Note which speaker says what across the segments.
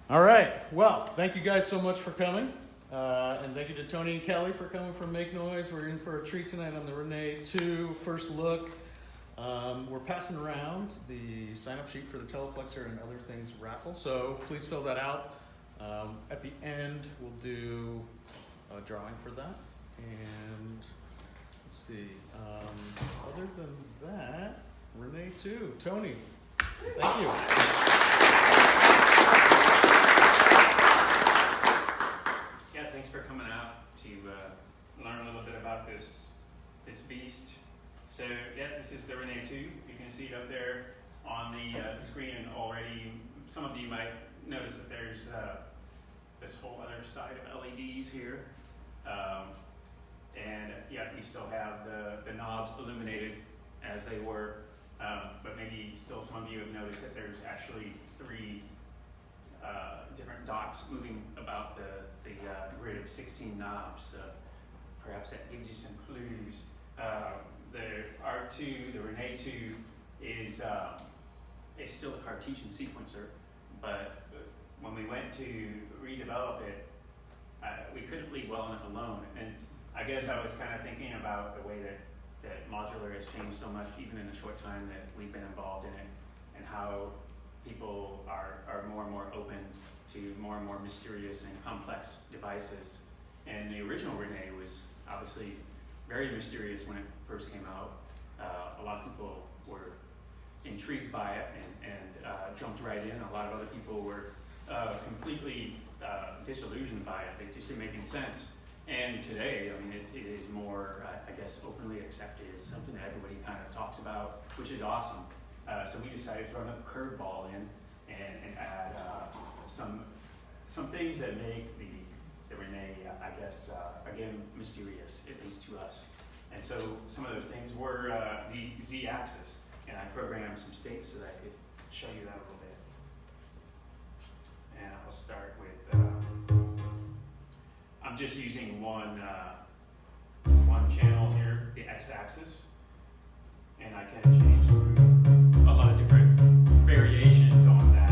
Speaker 1: All right. Well, thank you guys so much for coming. And thank you to Tony and Kelly for coming from Make Noise. We're in for a treat tonight on the Rene 2 first look. We're passing around the sign-up sheet for the Teleplexer and other things raffle, so please fill that out. At the end, we'll do a drawing for that. And let's see. Other than that, Rene 2. Tony, thank you.
Speaker 2: Yeah, thanks for coming out to learn a little bit about this beast. So yeah, this is the Rene 2. You can see it up there on the screen, and already some of you might notice that there's this whole other side of LEDs here. And yeah, we still have the knobs illuminated as they were, but maybe still some of you have noticed that there's actually three different dots moving about the grid of 16 knobs. Perhaps that gives you some clues. The R2, the Rene 2, is still a Cartesian sequencer, but when we went to redevelop it, we couldn't leave well enough alone. And I guess I was kind of thinking about the way that modular has changed so much, even in the short time that we've been involved in it, and how people are more and more open to more and more mysterious and complex devices. And the original Rene was obviously very mysterious when it first came out. A lot of people were intrigued by it and jumped right in. A lot of other people were completely disillusioned by it. It just didn't make any sense. And today, I mean, it is more, I guess, openly accepted. It's something that everybody kind of talks about, which is awesome. So we decided to run a curveball in and add some things that make the Rene, I guess, again, mysterious, at least to us. And so some of those things were the Z-axis, and I programmed some states so that I could show you that a little bit. And I'll start with, I'm just using one channel here, the X-axis, and I can change through a lot of different variations on that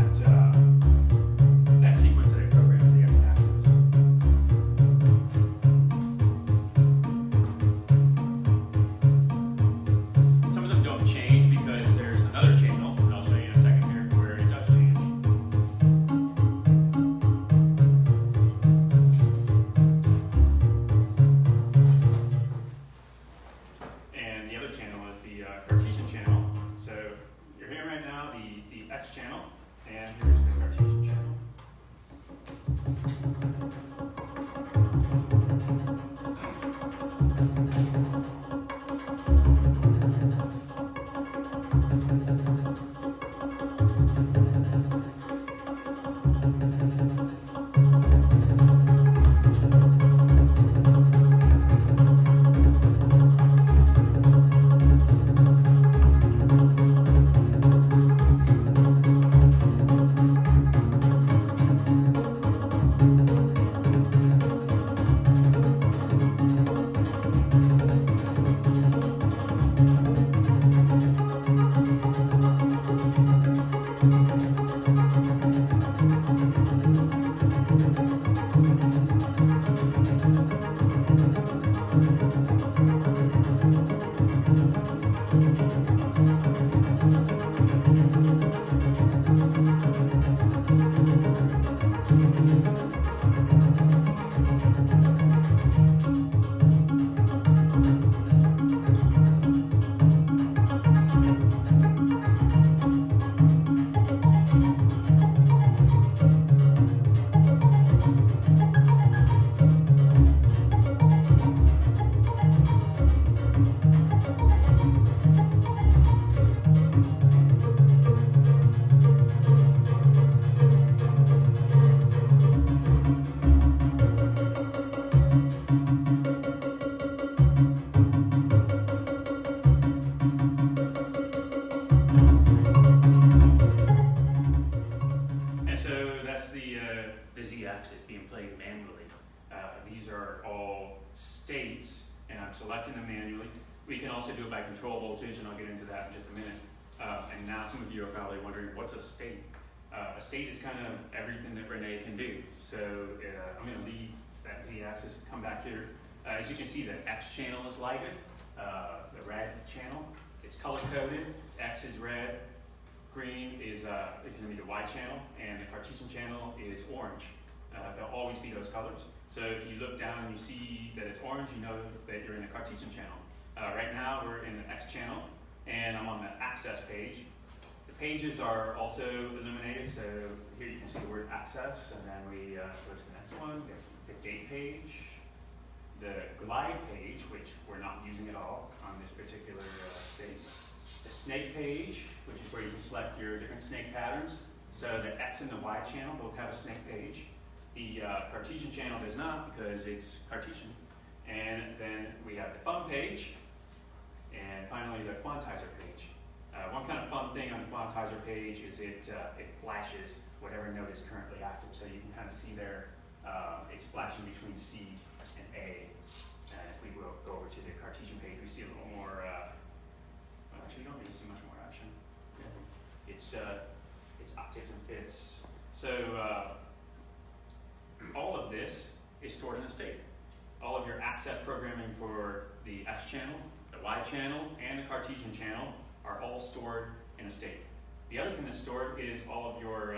Speaker 2: sequence that I programmed for the X-axis. Some of them don't change because there's another channel, and I'll show you in a second here, where it does change. And the other channel is the Cartesian channel. So you're hearing right now the X channel, and here's the Cartesian channel. Z-axis being played manually. These are all states, and I'm selecting them manually. We can also do it by control voltage, and I'll get into that in just a minute. And now some of you are probably wondering, what's a state? A state is kind of everything that Rene can do. So I'm going to leave that Z-axis, come back here. As you can see, the X channel is lighted, the red channel. It's color-coded. X is red, green is going to be the Y channel, and the Cartesian channel is orange. They'll always be those colors. So if you look down and you see that it's orange, you know that you're in the Cartesian channel. Right now, we're in the X channel, and I'm on the access page. The pages are also illuminated, so here you can see the word access, and then we go to the next one, the date page, the glide page, which we're not using at all on this particular stage. The snake page, which is where you can select your different snake patterns. So the X and the Y channel both have a snake page. The Cartesian channel does not because it's Cartesian. And then we have the fun page, and finally the quantizer page. One kind of fun thing on the quantizer page is it flashes whatever note is currently active. So you can kind of see there, it's flashing between C and A. And if we go over to the Cartesian page, we see a little more, well, actually you don't really see much more action. It's octaves and fifths. So all of this is stored in a state. All of your access programming for the X channel, the Y channel, and the Cartesian channel are all stored in a state. The other thing that's stored is all of your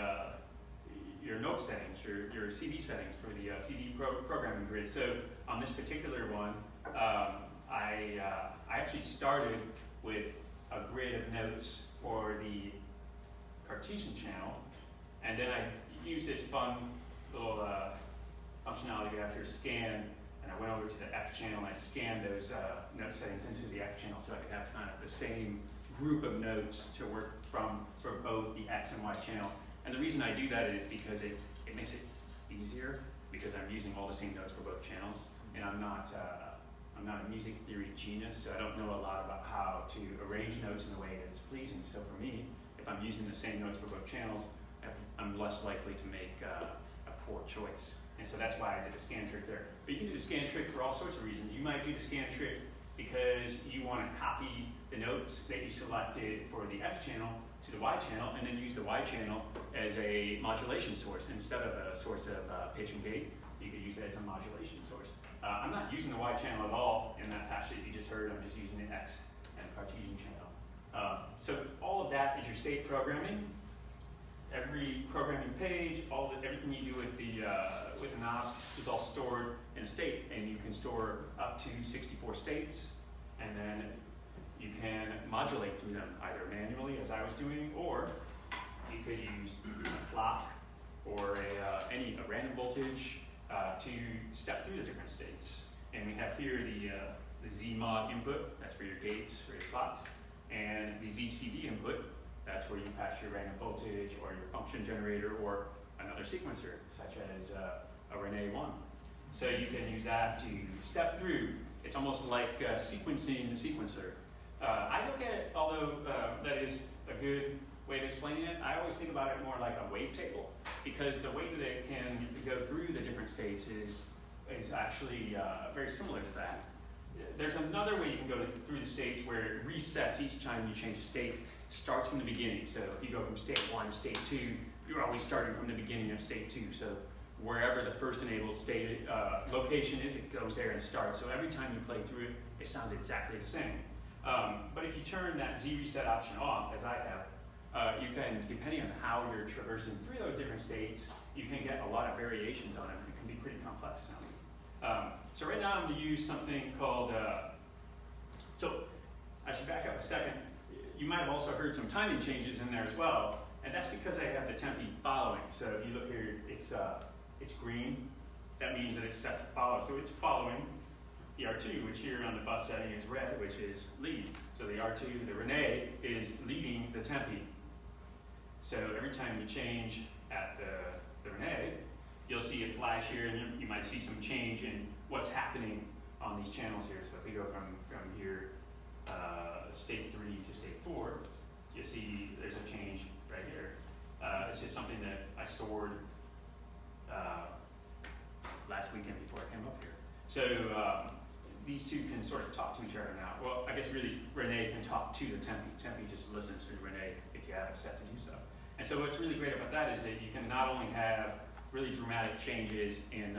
Speaker 2: note settings, your CD settings for the CD programming grid. So on this particular one, I actually started with a grid of notes for the Cartesian channel, and then I used this fun little functionality we have here, scan, and I went over to the X channel and I scanned those note settings into the X channel so I could have kind of the same group of notes to work from for both the X and Y channel. And the reason I do that is because it makes it easier, because I'm using all the same notes for both channels, and I'm not a music theory genius, so I don't know a lot about how to arrange notes in a way that's pleasing. So for me, if I'm using the same notes for both channels, I'm less likely to make a poor choice. And so that's why I did the scan trick there. But you can do the scan trick for all sorts of reasons. You might do the scan trick because you want to copy the notes that you selected for the X channel to the Y channel, and then use the Y channel as a modulation source. Instead of a source of pitch and gate, you could use it as a modulation source. I'm not using the Y channel at all in that patch that you just heard. I'm just using the X and Cartesian channel. So all of that is your state programming. Every programming page, everything you do with the knobs is all stored in a state, and you can store up to 64 states, and then you can modulate through them either manually, as I was doing, or you could use a clock or a random voltage to step through the different states. And we have here the Z mod input, that's for your gates, for your clocks, and the ZCD input, that's where you patch your random voltage or your function generator or another sequencer, such as a Rene 1. So you can use that to step through. It's almost like sequencing the sequencer. I look at it, although that is a good way of explaining it, I always think about it more like a wavetable, because the way that it can go through the different states is actually very similar to that. There's another way you can go through the states where it resets each time you change a state, starts from the beginning. So if you go from state 1 to state 2, you're always starting from the beginning of state 2. So wherever the first enabled state location is, it goes there and starts. So every time you play through it, it sounds exactly the same. But if you turn that Z reset option off, as I have, you can, depending on how you're traversing through those different states, you can get a lot of variations on it. It can be pretty complex sounding. So right now I'm going to use something called, so I should back up a second. You might have also heard some timing changes in there as well, and that's because I have the tempi following. So if you look here, it's green. That means that it's set to follow. So it's following the R2, which here on the bus setting is red, which is lead. So the R2, the Rene, is leading the tempi. So every time you change at the Rene, you'll see a flash here, and you might see some change in what's happening on these channels here. So if we go from here, state 3 to state 4, you'll see there's a change right here. It's just something that I stored last weekend before I came up here. So these two can sort of talk to each other now. Well, I guess really Rene can talk to the tempi. Tempi just listens to Rene if you have it set to do so. And so what's really great about that is that you can not only have really dramatic changes in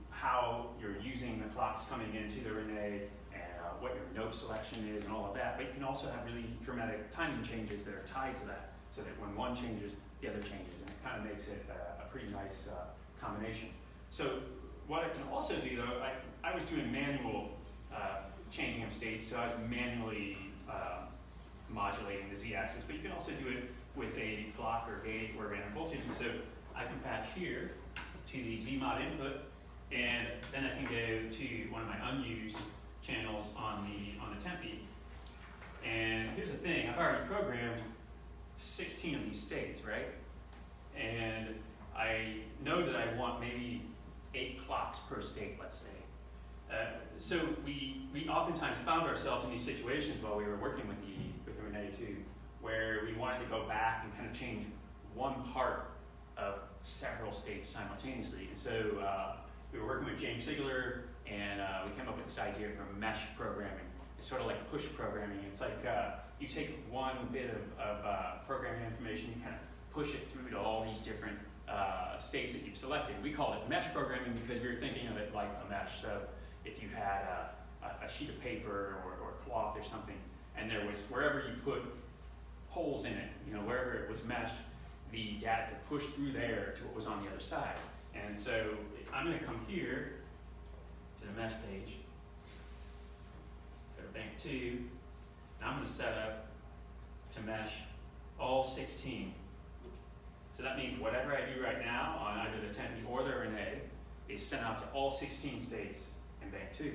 Speaker 2: how you're using the clocks coming into the Rene and what your note selection is and all of that, but you can also have really dramatic timing changes that are tied to that, so that when one changes, the other changes, and it kind of makes it a pretty nice combination. So what I can also do though, I was doing manual changing of states, so I was manually modulating the z-axis, but you can also do it with a clock or gate or random voltage, and so I can patch here to the Z-mod input, and then I can go to one of my unused channels on the tempi. And here's the thing, I've already programmed 16 of these states, right? And I know that I want maybe 8 clocks per state, let's say. So we oftentimes found ourselves in these situations while we were working with the Rene 2, where we wanted to go back and kind of change one part of several states simultaneously. And so we were working with James Sigler, and we came up with this idea for mesh programming. It's sort of like push programming. It's like you take one bit of programming information, you kind of push it through to all these different states that you've selected. We call it mesh programming because we were thinking of it like a mesh. So if you had a sheet of paper or cloth or something, and there was, wherever you put holes in it, you know, wherever it was meshed, the data could push through there to what was on the other side. And so I'm going to come here to the mesh page, go to bank 2, and I'm going to set up to mesh all 16. So that means whatever I do right now on either the tempi or the Rene is sent out to all 16 states in bank 2.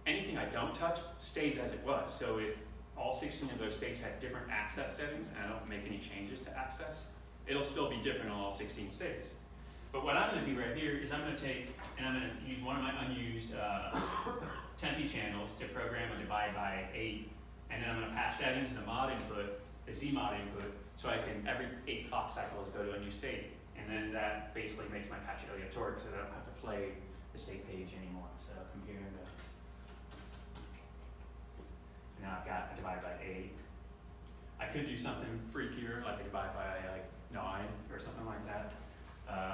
Speaker 2: Anything I don't touch stays as it was. So if all 16 of those states have different access settings and I don't make any changes to access, it'll still be different on all 16 states. But what I'm going to do right here is I'm going to take, and I'm going to use one of my unused tempi channels to program a divide by 8, and then I'm going to patch that into the mod input, the Z mod input, so I can, every 8 clock cycles, go to a new state. And then that basically makes my patch aleatoric, so that I don't have to play the state page anymore. So I'll come here and go. Now I've got a divide by 8. I could do something freakier, like a divide by like 9 or something like that.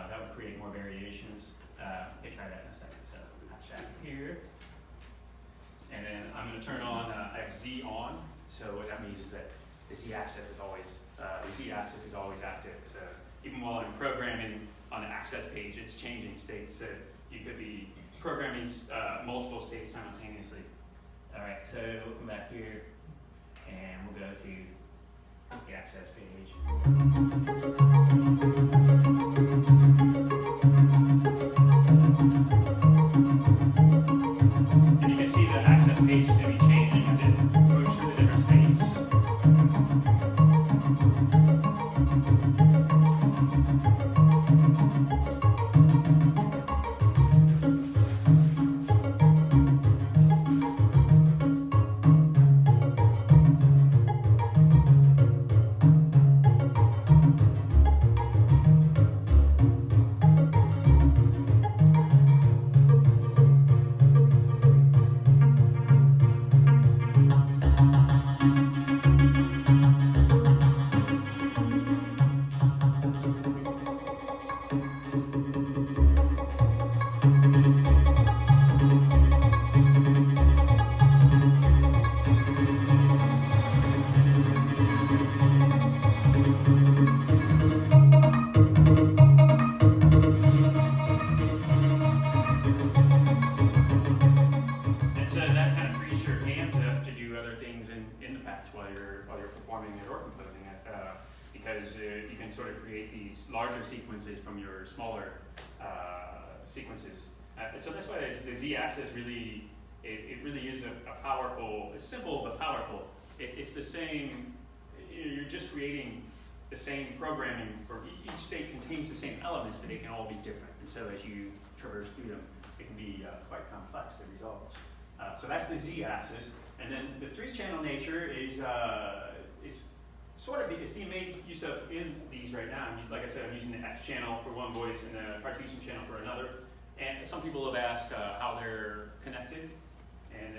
Speaker 2: That would create more variations. Okay, try that in a second. So patch that here. And then I'm going to turn on, I have Z on. So what that means is that the Z-axis is always, active. So even while I'm programming on the access page, it's changing states. So you could be programming multiple states simultaneously. All right, so we'll come back here and we'll go to the access page. And you can see the access page is going to be changing as it moves through the different states. Sort of create these larger sequences from your smaller sequences. So that's why the Z-axis really, it really is a powerful, it's simple but powerful. It's the same, you're just creating the same programming for each state contains the same elements, but they can all be different. And so as you traverse through them, it can be quite complex, the results. So that's the Z-axis. And then the 3-channel nature is sort of, it's being made use of in these right now. Like I said, I'm using the X channel for one voice and the Cartesian channel for another. And some people have asked how they're connected. And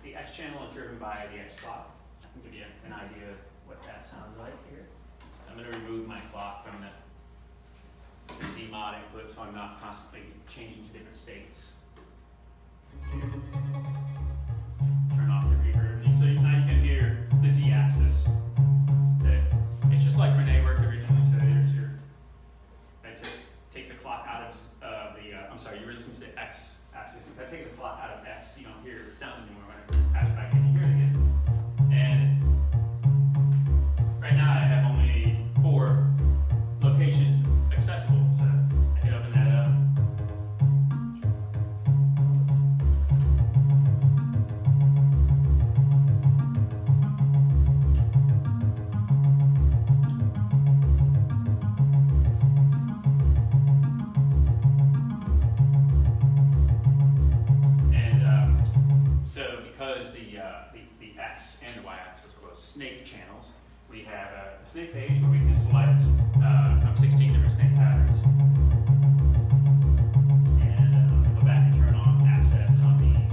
Speaker 2: the X channel is driven by the X clock. I can give you an idea of what that sounds like here. So I'm going to remove my clock from the Z mod input so I'm not constantly changing to different states. Turn off the reverb. So now you can hear the Z axis. So it's just like Rene worked originally. So there's your, I take the clock out of I'm sorry, you were listening to the X axis. If I take the clock out of X, you don't hear sound anymore. When I pass back in, you hear it again. And right now I have only 4 locations accessible. So I can open that up. The X and the Y axis are both snake channels. We have a snake page where we can select from 16 different snake patterns. And I'll go back and turn on access on these.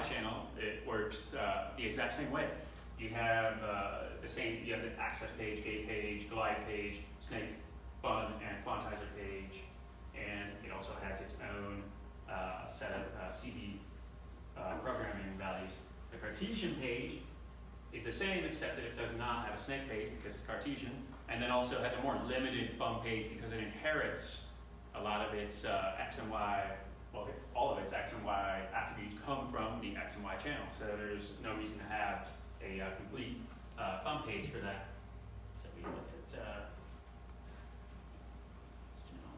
Speaker 2: Channel, it works the exact same way. You have you have the access page, gate page, glide page, snake, fun, and quantizer page, and it also has its own set of CD programming values. The Cartesian page is the same except that it does not have a snake page because it's Cartesian, and then also has a more limited fun page because it inherits a lot of its X and Y. Well, all of its X and Y attributes come from the X and Y channel, so there's no reason to have a complete fun page for that. So we look at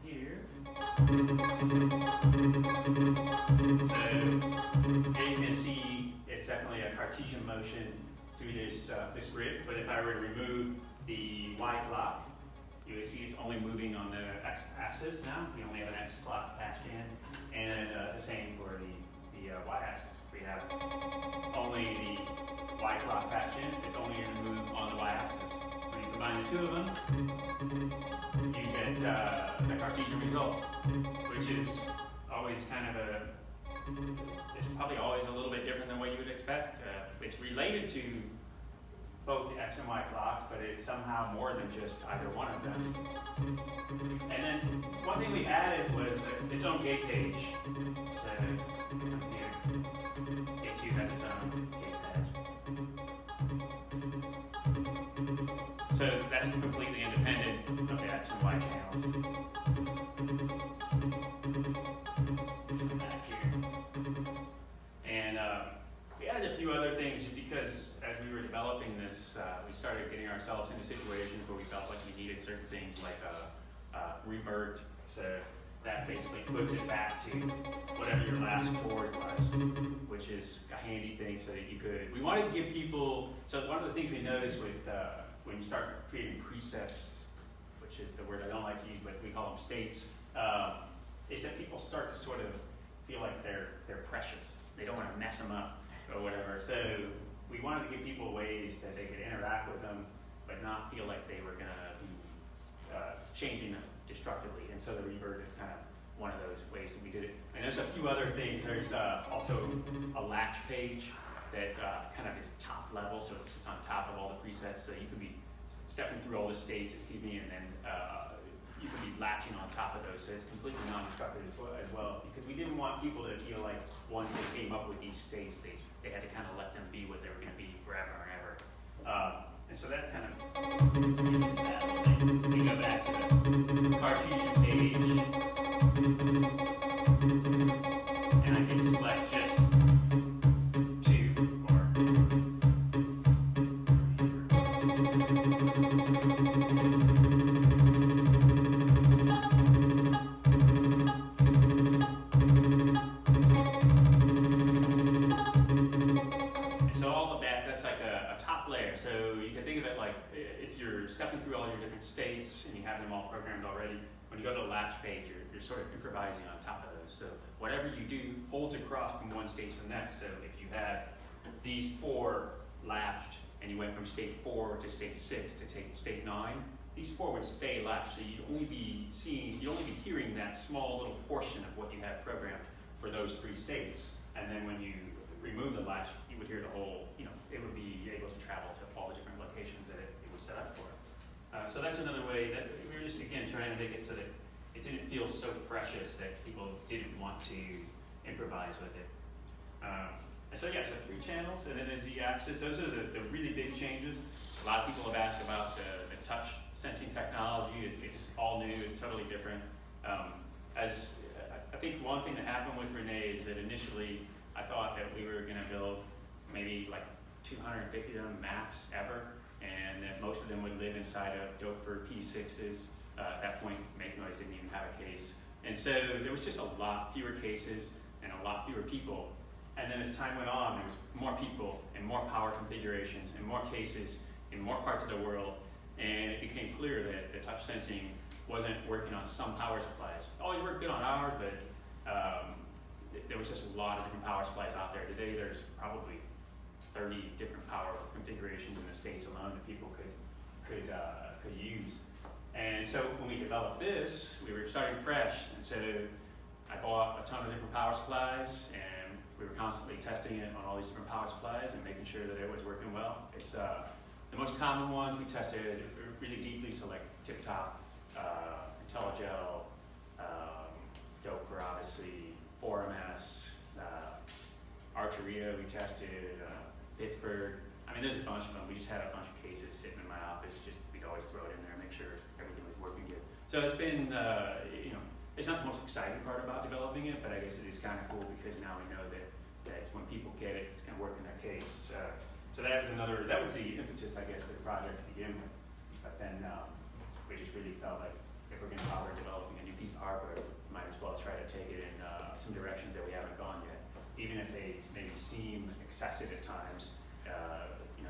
Speaker 2: here. So here you can see it's definitely a Cartesian motion through this grid, but if I were to remove the Y clock, you would see it's only moving on the X axis now. We only have an X clock patched in. And the same for the Y-axis. We have only the Y clock patched in. It's only going to move on the Y-axis. When you combine the two of them, you get the Cartesian result, which is always kind of it's probably always a little bit different than what you would expect. It's related to both the X and Y clocks, but it's somehow more than just either one of them. And then one thing we added was its own gate page. So here, gate 2 has its own gate page. So that's completely independent of the X and Y channels. Back here. And we added a few other things because as we were developing this, we started getting ourselves into situations where we felt like we needed certain things like revert. So that basically puts it back to whatever your last chord was, which is a handy thing so that you could. We wanted to give people. So one of the things we noticed with when you start creating presets, which is the word I don't like to use, but we call them states, is that people start to sort of feel like they're precious. They don't want to mess them up or whatever. So we wanted to give people ways that they could interact with them, but not feel like they were going to be changing them destructively. And so the revert is kind of one of those ways that we did it. And there's a few other things. There's also a latch page that kind of is top level, so it's on top of all the presets. So you can be stepping through all the states, and then you can be latching on top of those. So it's completely non-destructive as well, because we didn't want people to feel like once they came up with these states, they had to kind of let them be what they were going to be forever and ever. And so that kind of, we go back to the Cartesian page, and I can select just 2 or so you can think of it like if you're stepping through all your different states and you have them all programmed already, when you go to the latch page, you're sort of improvising on top of those. So whatever you do holds across from one state to the next. So if you have these 4 latched and you went from state 4 to state 6 to state 9, these 4 would stay latched, so you'd only be hearing that small little portion of what you had programmed for those 3 states. And then when you remove the latch, you would hear the whole, it would be able to travel to all the different locations that it was set up for. So that's another way that we were just, again, trying to make it so that it didn't feel so precious that people didn't want to improvise with it. And so 3 channels, and then the Z-axis. Those are the really big changes. A lot of people have asked about the touch sensing technology. It's all new. It's totally different. I think one thing that happened with Rene is that initially I thought that we were going to build maybe like 250 of them max ever, and that most of them would live inside of Dopefer P6s. At that point, Make Noise didn't even have a case. And so there was just a lot fewer cases and a lot fewer people. And then as time went on, there was more people and more power configurations and more cases in more parts of the world. And it became clear that the touch sensing wasn't working on some power supplies. It always worked good on ours, but there was just a lot of different power supplies out there. Today, there's probably 30 different power configurations in the States alone that people could use. And so when we developed this, we were starting fresh, and so I bought a ton of different power supplies, and we were constantly testing it on all these different power supplies and making sure that it was working well. It's the most common ones we tested really deeply, so like Tip Top, IntelliGel, Dopefer obviously, 4MS, Archeria we tested, Pittsburgh. I mean, there's a bunch of them. We just had a bunch of cases sitting in my office. We'd always throw it in there, make sure everything was working good. So it's been, it's not the most exciting part about developing it, but I guess it is kind of cool because now we know that when people get it, it's going to work in their case. So that was the impetus, I guess, for the project to begin with. But then we just really felt like if we're going to bother developing a new piece of hardware, we might as well try to take it in some directions that we haven't gone yet. Even if they maybe seem excessive at times,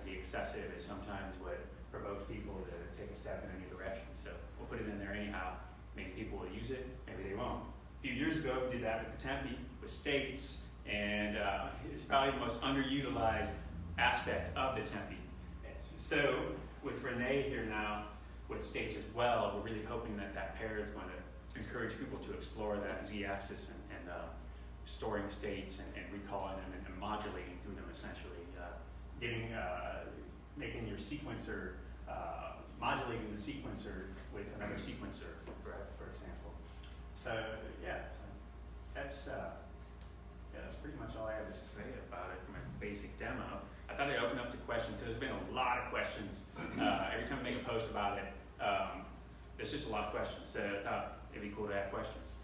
Speaker 2: the excessive is sometimes what provokes people to take a step in a new direction. So we'll put it in there anyhow. Maybe people will use it, maybe they won't. A few years ago, we did that with the Tempe, with states, and it's probably the most underutilized aspect of the Tempe. So with Rene here now, with states as well, we're really hoping that pair is going to encourage people to explore that Z-axis and storing states and recalling them and modulating through them essentially. Making your sequencer, modulating the sequencer with another sequencer, for example. So that's pretty much all I have to say about it from a basic demo. I thought I'd open up to questions. So there's been a lot of questions. Every time I make a post about it, there's just a lot of questions. So I thought it'd be cool to have questions.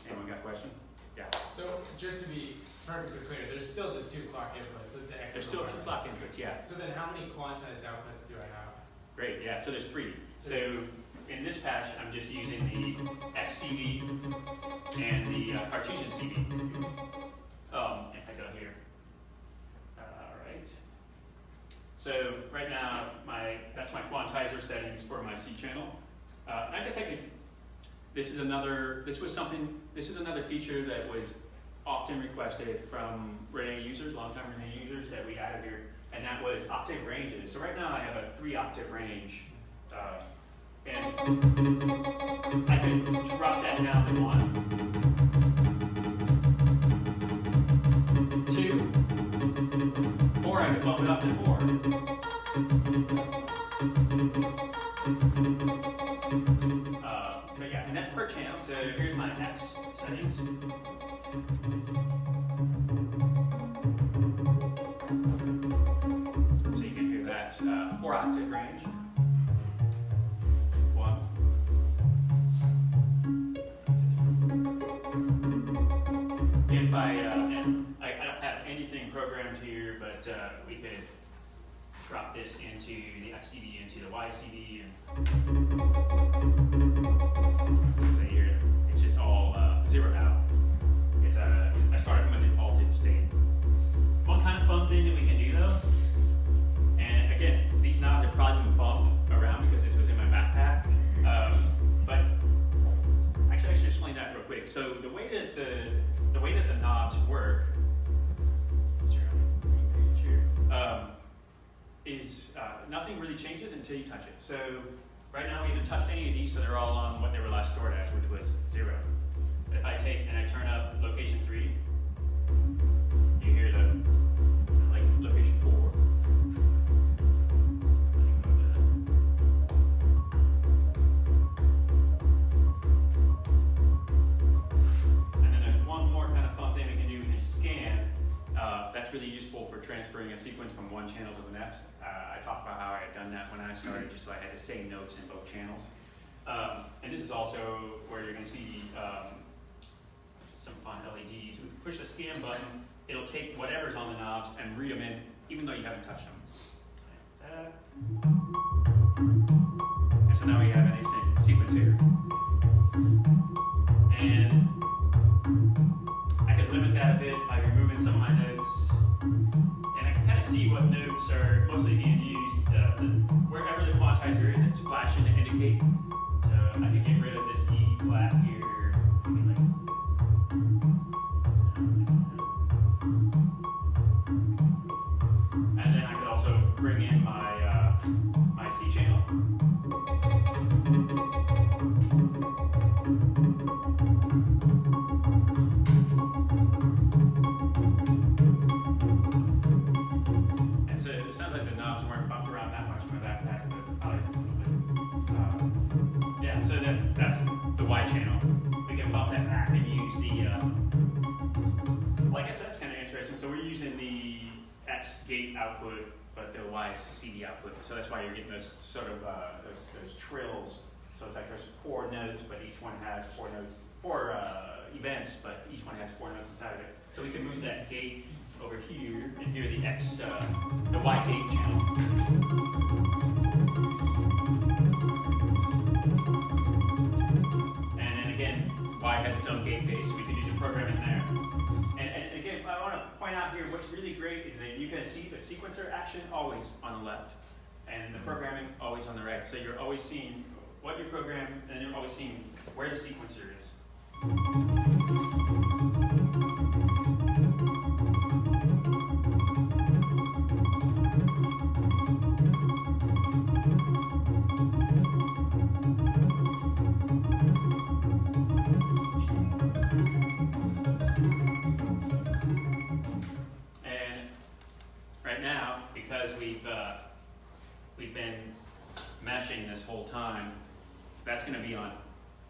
Speaker 2: Anyone got a question? Yeah.
Speaker 3: So just to be perfectly clear, there's still just 2 clock inputs. That's the
Speaker 2: There's still 2 clock inputs, yeah.
Speaker 3: So then how many quantized outputs do I have?
Speaker 2: Great, yeah, so there's 3. So in this patch, I'm just using the XCD and the Cartesian CD. If I go here. All right. So right now, that's my quantizer settings for my C channel. I guess I could, this is another feature that was often requested from Rene users, longtime Rene users, that we added here, and that was octave ranges. So right now I have a 3-octave range, and I can drop that down to 1, 2, or I can bump it up to 4. And that's per channel. So here's my X settings. So you can hear that 4-octave range. 1. If and I don't have anything programmed here, but we could drop this into the XCD into the YCD and so here it's just all zeroed out. I started from a defaulted state. One kind of fun thing that we can do though, and again, these knobs are probably been bumped around because this was in my backpack, but actually I should explain that real quick. So the way that the knobs work is really changes until you touch it. So right now we haven't touched any of these, so they're all on what they were last stored as, which was 0. But if I take and I turn up location 3, you hear the like location 4. And then there's one more kind of fun thing we can do with the scan. That's really useful for transferring a sequence from one channel to the next. I talked about how I had done that when I started, just so I had the same notes in both channels. And this is also where you're going to see some fun LEDs. If you push the scan button, it'll take whatever's on the knobs and read them in, even though you haven't touched them. And so now we have an instant sequence here. And I can limit that a bit by removing some of my notes. And I can kind of see what notes are mostly being used. Wherever the quantizer is, it's flashing to indicate. So I can get rid of this E flat here. And then I could also bring in my my C channel. And so it sounds like the knobs weren't bumped around that much in my backpack, but I like it a little bit. Yeah, so that's the Y channel. We can bump that back and use the, well, I guess that's kind of interesting. So we're using the X gate output, but the Y is CD output. So that's why you're getting those sort of, those trills. So it's like there's 4 notes, but each one has 4 notes, 4 events, but each one has 4 notes inside of it. So we can move that gate over here and hear the X, the Y gate channel. And then again, Y has its own gate base, so we can use a program in there. And again, I want to point out here, what's really great is that you can see the sequencer action always on the left, and the programming always on the right. So you're always seeing what you're programming, and you're always seeing where the sequencer is. Now, because we've been meshing this whole time, that's going to be on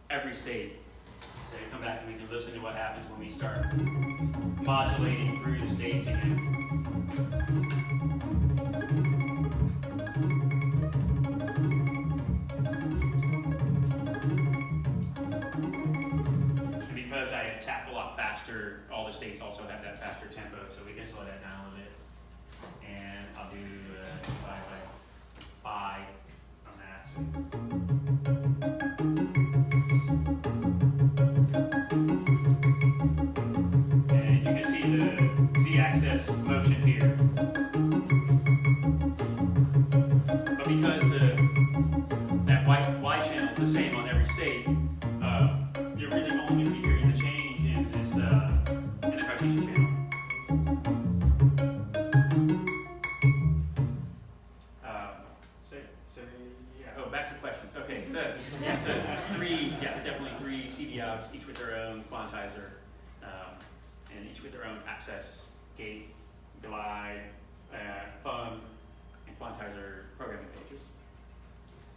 Speaker 2: every state. So you come back and we can listen to what happens when we start modulating through the states again. And because I have tapped a lot faster, all the states also have that faster tempo, so we can slow that down a little bit. And I'll do 5 by 5 on that. And you can see the Z-axis motion here. But because that Y channel is the same on every state, you're really only going to be hearing the change in this in the Cartesian channel. Back to questions. Okay, so 3, definitely 3 CD outs, each with their own quantizer, and each with their own access, gate, glide, fun, and quantizer programming pages.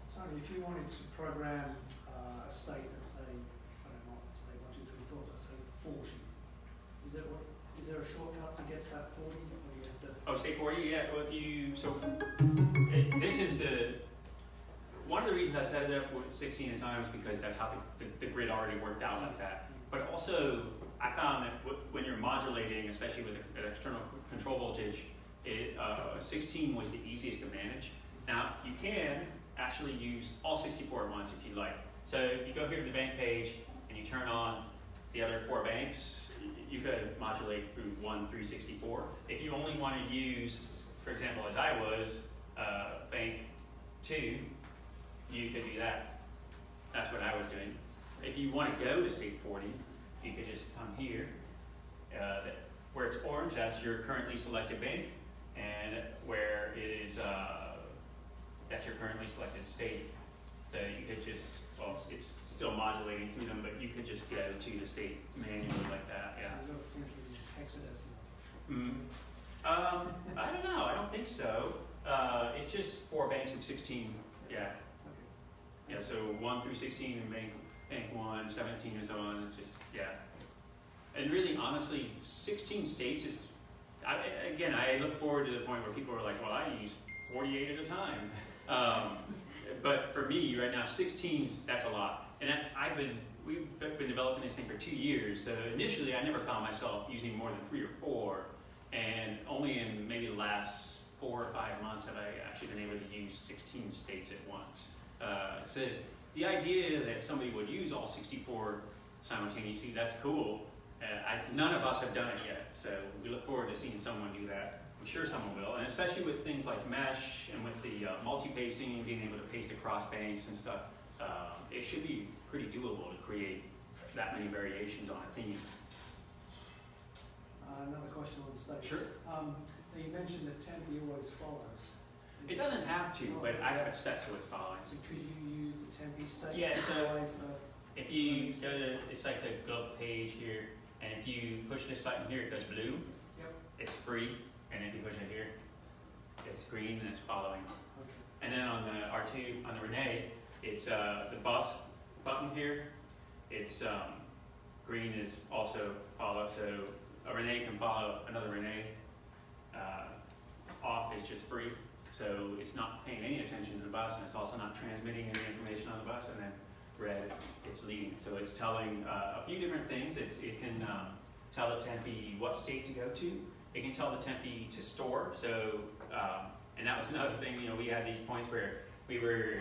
Speaker 4: So if you wanted to program a state, let's say, I don't know, state 1, 2, 3, 4, let's say 40, is there a shortcut to get to that 40, or you have to?
Speaker 2: Oh, state 40, yeah. Well, this is one of the reasons I set it up with 16 at a time is because that's how the grid already worked out like that. But also, I found that when you're modulating, especially with an external control voltage, 16 was the easiest to manage. Now, you can actually use all 64 at once if you like. So if you go here to the bank page and you turn on the other 4 banks, you could modulate through 1 through 64. If you only want to use, for example, as I was, bank 2, you could do that. That's what I was doing. If you want to go to state 40, you could just come here. Where it's orange, that's your currently selected bank, and where it is that's your currently selected state. So you could just, well, it's still modulating through them, but you could just go to the state manually like that, yeah.
Speaker 4: So you're not thinking hexadecimal.
Speaker 2: I don't know, I don't think so. It's just 4 banks of 16, yeah.
Speaker 4: Okay.
Speaker 2: Yeah, so 1 through 16 and bank 1, 17 and so on, it's just, yeah. And really, honestly, 16 states is, again, I look forward to the point where people are like, well, I use 48 at a time. But for me, right now, 16, that's a lot. And we've been developing this thing for 2 years, so initially I never found myself using more than 3 or 4, and only in maybe the last 4 or 5 months have I actually been able to use 16 states at once. So the idea that somebody would use all 64 simultaneously, that's cool. None of us have done it yet, so we look forward to seeing someone do that. I'm sure someone will, and especially with things like mesh and with the multi-pasting and being able to paste across banks and stuff, it should be pretty doable to create that many variations on a theme.
Speaker 4: Another question on the state.
Speaker 2: Sure.
Speaker 4: You mentioned that tempi always follows.
Speaker 2: It doesn't have to, but I have it set so it's following.
Speaker 4: So could you use the tempi state?
Speaker 2: Yeah, so
Speaker 4: guide for-
Speaker 2: if you go to, it's like the glove page here, and if you push this button here, it goes blue.
Speaker 4: Yep.
Speaker 2: It's free, and if you push it here, it's green and it's following.
Speaker 4: Okay.
Speaker 2: And then on the R2, on the Rene, it's the bus button here. It's green is also follow, so a Rene can follow another Rene. Off is just free, so it's not paying any attention to the bus, and it's also not transmitting any information on the bus. And then red, it's leading, so it's telling a few different things. It can tell the tempi what state to go to. It can tell the tempi to store. So, and that was another thing. You know, we had these points where we were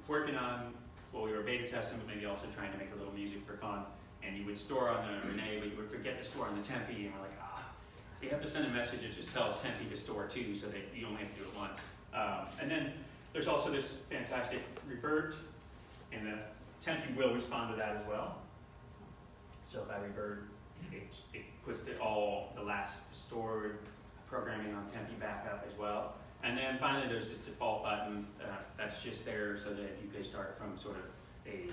Speaker 2: working on, well, we were beta testing, but maybe also trying to make a little music for fun. And you would store on the Rene, but you would forget to store on the tempi, and we're like, you have to send a message that just tells tempi to store too, so that you only have to do it once. And then there's also this fantastic revert, and the tempi will respond to that as well. So if I revert, it puts the last stored programming on tempi back up as well. And then finally there's this default button that's just there so that you can start from sort of a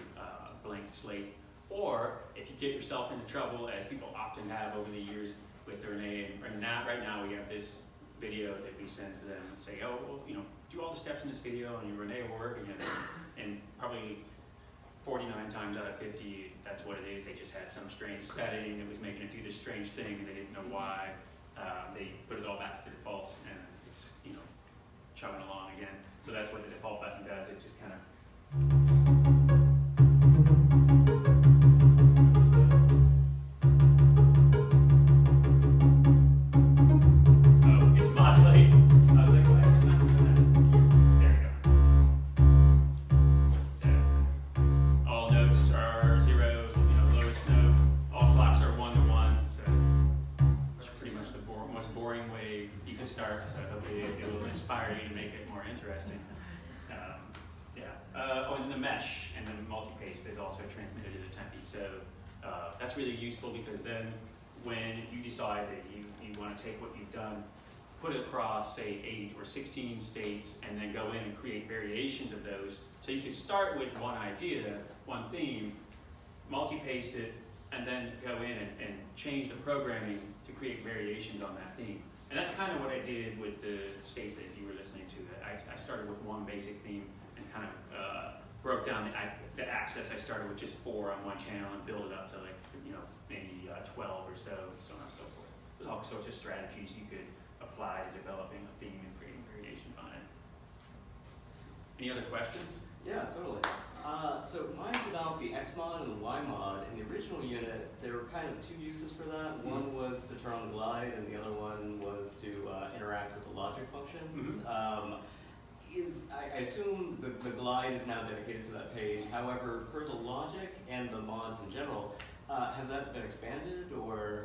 Speaker 2: blank slate. Or if you get yourself into trouble, as people often have over the years with Rene, and right now we have this video that we send to them and say, oh, well, you know, do all the steps in this video and your Rene will work again. And probably 49 times out of 50, that's what it is. They just had some strange setting that was making it do this strange thing and they didn't know why. They put it all back to the defaults and it's, you know, chugging along again. So that's what the default button does. It just kind of really useful because then when you decide that you want to take what you've done, put it across, say, 8 or 16 states, and then go in and create variations of those. So you could start with one idea, one theme, multi-paste it, and then go in and change the programming to create variations on that theme. And that's kind of what I did with the states that you were listening to. I started with one basic theme and kind of broke down the access. I started with just 4 on one channel and built it up to, like, you know, maybe 12 or so on and so forth. There's all sorts of strategies you could apply to developing a theme and creating variations on it. Any other questions?
Speaker 5: Yeah, totally. So mine's about the X mod and the Y mod. In the original unit, there were kind of 2 uses for that. One was to turn on the glide, and the other one was to interact with the logic functions. I assume the glide is now dedicated to that page. However, per the logic and the mods in general, has that been expanded, or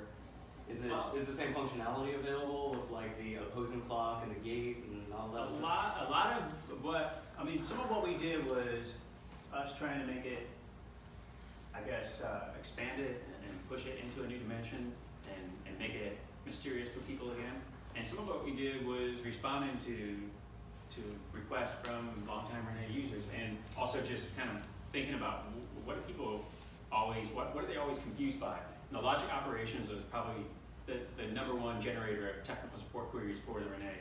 Speaker 5: is the same functionality available with like the opposing clock and the gate and all that?
Speaker 2: A lot of what, I mean, some of what we did was us trying to make it, I guess, expand it and push it into a new dimension and make it mysterious for people again. And some of what we did was responding to to request from longtime Rene users, and also just kind of thinking about what are people always, what are they always confused by? And the logic operations is probably the number one generator of technical support queries for the Rene.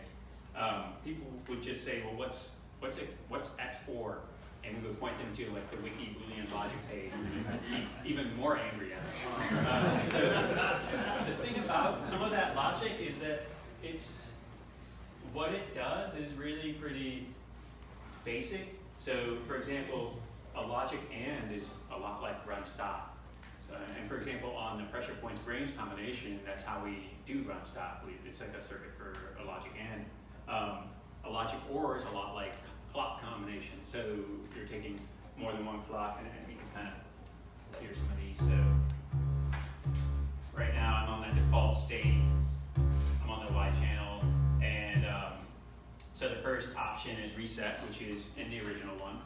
Speaker 2: People would just say, well, what's X OR? And we would point them to like the wiki Boolean logic page, and even more angry at us. So the thing about some of that logic is that what it does is really pretty basic. So for example, a logic AND is a lot like run stop. So, and for example, on the pressure points range combination, that's how we do run stop. It's like a circuit for a logic AND. A logic OR is a lot like clock combination. So you're taking more than one clock, and you can kind of hear some of these. So right now I'm on that default state. I'm on the Y channel, and so the first option is reset, which is in the original one,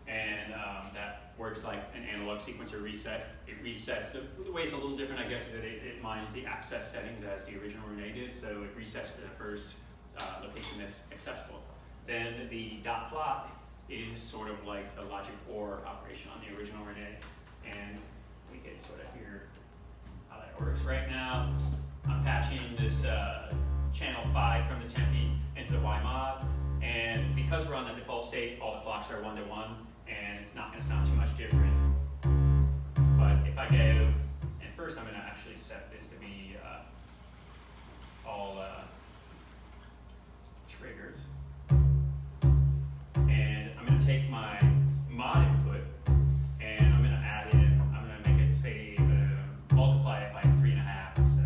Speaker 2: and that works like an analog sequencer reset. It resets. The way it's a little different, I guess, is that it mines the access settings as the original Rene did, so it resets to the first location that's accessible. Then the dot clock is sort of like the logic OR operation on the original Rene, and we can sort of hear how that works. Right now, I'm patching this channel 5 from the Tempe into the Y mod, and because we're on the default state, all the clocks are 1 to 1, and it's not going to sound too much different. But if I go, and first I'm going to actually set this to be all triggers. And I'm going to take my mod input, and I'm going to add in, I'm going to make it, say, multiply it by 3.5. So.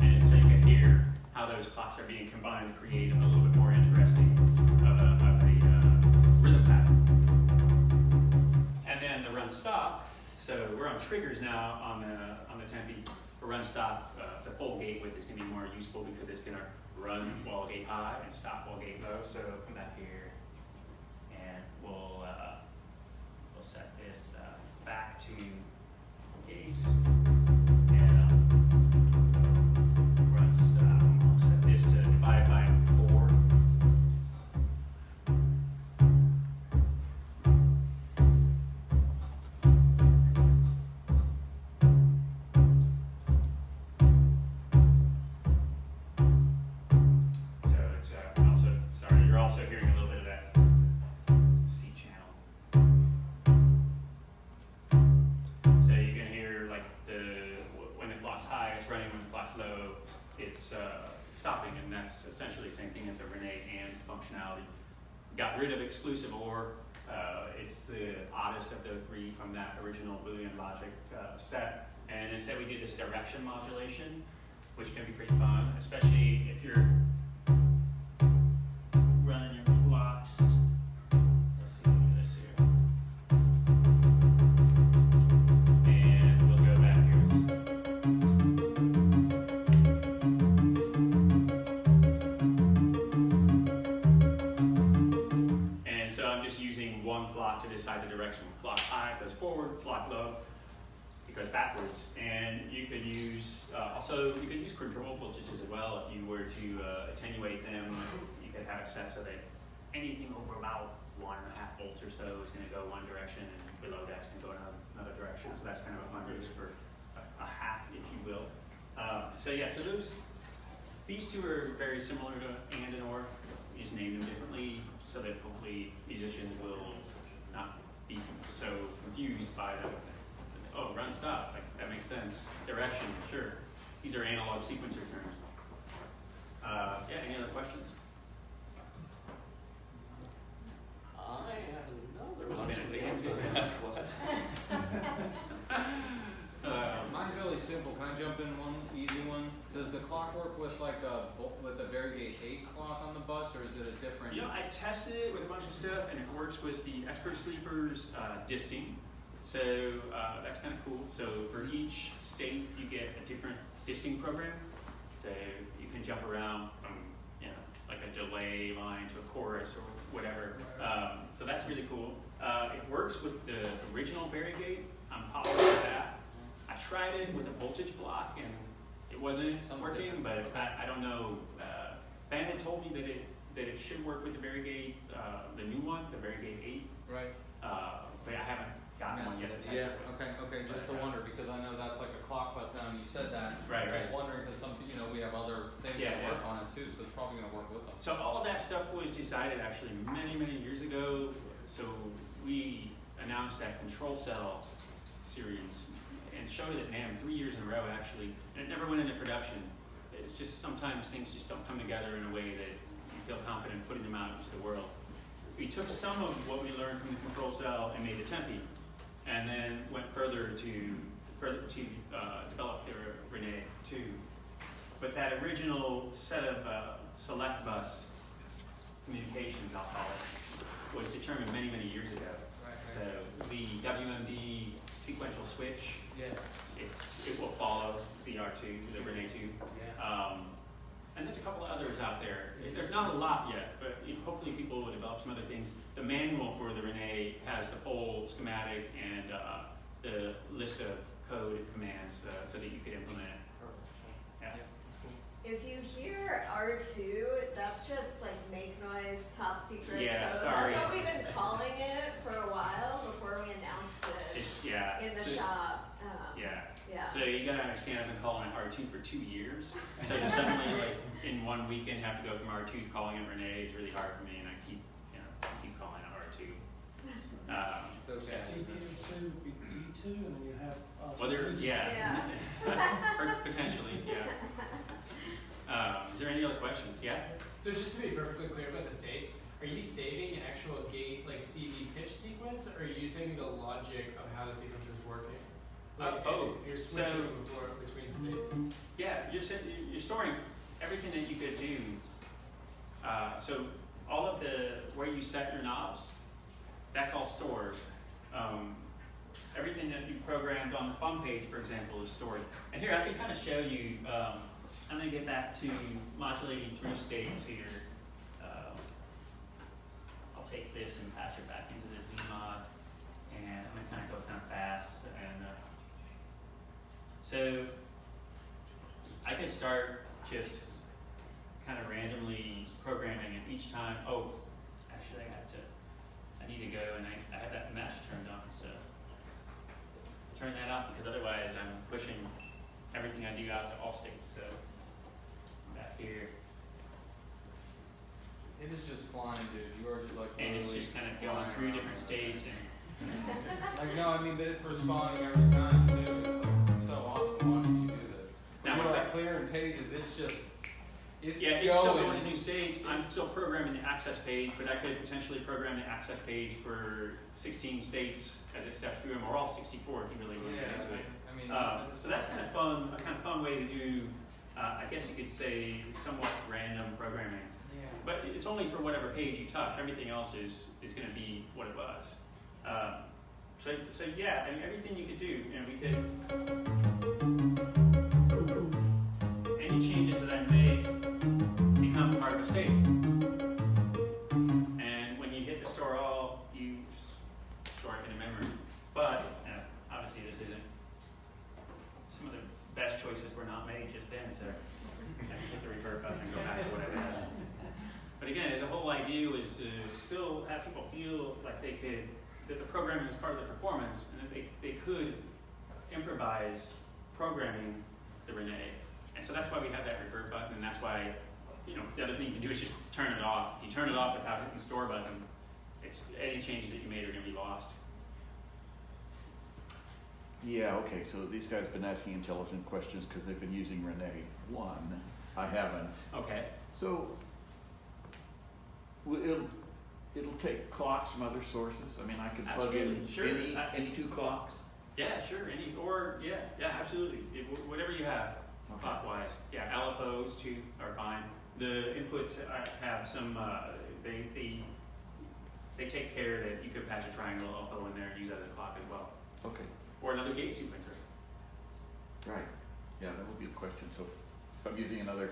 Speaker 2: And so you can hear how those clocks are being combined to create a little bit more interesting of the rhythm pattern. And then the run stop, so we're on triggers now on the Tempe. For run stop, the full gate width is going to be more useful because it's going to run while gate high and stop while gate low. So come back here, and we'll set this back to gate, and run stop. We'll set this to divide by 4. Also hearing a little bit of that C channel. So you can hear like when the clock's high, it's running. When the clock's low, it's stopping, and that's essentially the same thing as the Rene AND functionality. Got rid of exclusive OR. It's the oddest of the 3 from that original Boolean logic set, and instead we did this direction modulation, which can be pretty fun, especially if you're running your clocks. Let's see, look at this here. And we'll go back here. And so I'm just using one clock to decide the direction. Clock high goes forward, clock low, it goes backwards. And you could use, also you could use control voltages as well if you were to attenuate them. Have it set so that anything over about 1.5 volts or so is going to go one direction, and below that can go another direction. So that's kind of a fun use for a hack, if you will. So yeah, so these two are very similar to AND and OR. You just name them differently so that hopefully musicians will not be so confused by them. Oh, run stop, like that makes sense. Direction, sure. These are analog sequencer terms. Yeah, any other questions?
Speaker 5: I have another
Speaker 2: Must
Speaker 5: one.
Speaker 2: have been a dance
Speaker 6: Mine's really simple. Can I jump in one easy one? Does the clock work with like a Variegate 8 clock on the bus, or is it a different?
Speaker 2: You know, I tested it with a bunch of stuff, and it works with the Expert Sleepers disting. So that's kind of cool. So for each state, you get a different disting program. So you can jump around from, like a delay line to a chorus or whatever. So that's really cool. It works with the original Variegate. I'm popular with that. I tried it with a voltage block, and it wasn't
Speaker 6: Something
Speaker 2: working,
Speaker 6: different.
Speaker 2: but
Speaker 6: Okay.
Speaker 2: I don't know. Ben had told me that it should work with the Variegate, the new one, the Variegate 8,
Speaker 6: Right.
Speaker 2: but I haven't gotten one yet to test
Speaker 6: Yeah,
Speaker 2: it with.
Speaker 6: okay, just to wonder, because I know that's like a clock bus now, and you said that.
Speaker 2: Right,
Speaker 6: Just
Speaker 2: right.
Speaker 6: wondering, because we have other things
Speaker 2: Yeah,
Speaker 6: that
Speaker 2: yeah.
Speaker 6: work on it too, so it's probably gonna work with them.
Speaker 2: So all of that stuff was decided actually many, many years ago. So we announced that control cell series and showed it at NAMM 3 years in a row actually, and it never went into production. It's just sometimes things just don't come together in a way that you feel confident putting them out into the world. We took some of what we learned from the control cell and made the Tempe, and then went further to develop the Rene 2. But that original set of select bus communications, I'll call it, was determined many, many years ago. So the WMD sequential switch,
Speaker 3: Yeah.
Speaker 2: it will follow the R2, the Rene 2.
Speaker 3: Yeah.
Speaker 2: And there's a couple of others out there. There's not a lot yet, but hopefully people will develop some other things. The manual for the Rene has the full schematic and the list of code and commands so that you could implement it. Yeah.
Speaker 7: If you hear R2, that's just like make noise, top secret
Speaker 2: Yeah,
Speaker 7: code.
Speaker 2: sorry.
Speaker 7: That's what we've been calling it for a while before we announced it
Speaker 2: It's, yeah.
Speaker 7: in the
Speaker 2: So-
Speaker 7: shop.
Speaker 2: Yeah.
Speaker 7: Yeah.
Speaker 2: So you gotta understand, I've been calling it R2 for 2 years. So to suddenly, like, in one weekend, have to go from R2 to calling it Rene is really hard for me, and I keep calling it R2.
Speaker 6: It's okay.
Speaker 4: TPU2 would be D2, and then you have
Speaker 2: Whether, yeah. Potentially, yeah. Is there any other questions? Yeah?
Speaker 3: So just to be perfectly clear about the states, are you saving an actual gate like CV pitch sequence, or are you saving the logic of how the sequencer is working? Like
Speaker 2: both.
Speaker 3: You're
Speaker 2: So-
Speaker 3: switching between states.
Speaker 2: Yeah, you're storing everything that you could do. So all of where you set your knobs, that's all stored. Everything that you programmed on the fun page, for example, is stored. And here, I can kind of show you, I'm going to get back to modulating through states here. I'll take this and patch it back into the VMod, and I'm going to kind of go kind of fast. And so I can start just kind of randomly programming, and each time, actually I need to go, and I have that mesh turned on, so turn that off, because otherwise I'm pushing everything I do out to all states. So back here,
Speaker 6: It is just flying, dude. You are just like
Speaker 2: and it's
Speaker 6: literally
Speaker 2: just kind of going
Speaker 6: flying
Speaker 2: through
Speaker 6: around
Speaker 2: different
Speaker 6: with
Speaker 2: states.
Speaker 6: it.
Speaker 2: And
Speaker 6: Like no, I mean it's responding every time too. It's so awesome. Why did you do this?
Speaker 2: Now,
Speaker 6: When
Speaker 2: what's
Speaker 6: you're
Speaker 2: that?
Speaker 6: like clearing pages, it's
Speaker 2: yeah, it's still going to new states. I'm still programming the access page, but I could potentially program the access page for 16 states as it steps through them, or all 64 if you really want to get into it.
Speaker 6: I mean,
Speaker 2: So that's kind of fun, a kind of fun way to do, I guess you could say, somewhat random programming.
Speaker 6: yeah.
Speaker 2: But it's only for whatever page you touch. Everything else is going to be what it was. So yeah, I mean, everything you could do, we could, any changes that I make become part of a state. And when you hit the store all, you store it in memory. But obviously this isn't, some of the best choices were not made just then, so I can hit the revert button and go back to what I had. But again, the whole idea was to still have people feel like they could, that the programming was part of the performance, and that they could improvise programming the Rene. And so that's why we have that revert button, and that's why, the other thing you can do is just turn it off. If you turn it off without hitting the store button, any changes that you made are going to be lost.
Speaker 8: Yeah, okay, so these guys have been asking intelligent questions because they've been using Rene 1. I haven't.
Speaker 2: Okay.
Speaker 8: So, it'll take clocks from other sources? I mean, I could plug in
Speaker 2: Absolutely, sure.
Speaker 8: any two clocks?
Speaker 2: Yeah, sure. Absolutely. Whatever you have,
Speaker 8: Okay.
Speaker 2: clockwise. Yeah, LFOs too are fine. The inputs have some. They take care that you could patch a triangle LFO in there and use that as a clock as well,
Speaker 8: Okay,
Speaker 2: or another gate sequencer.
Speaker 8: right. Yeah, that would be a question. So if I'm using another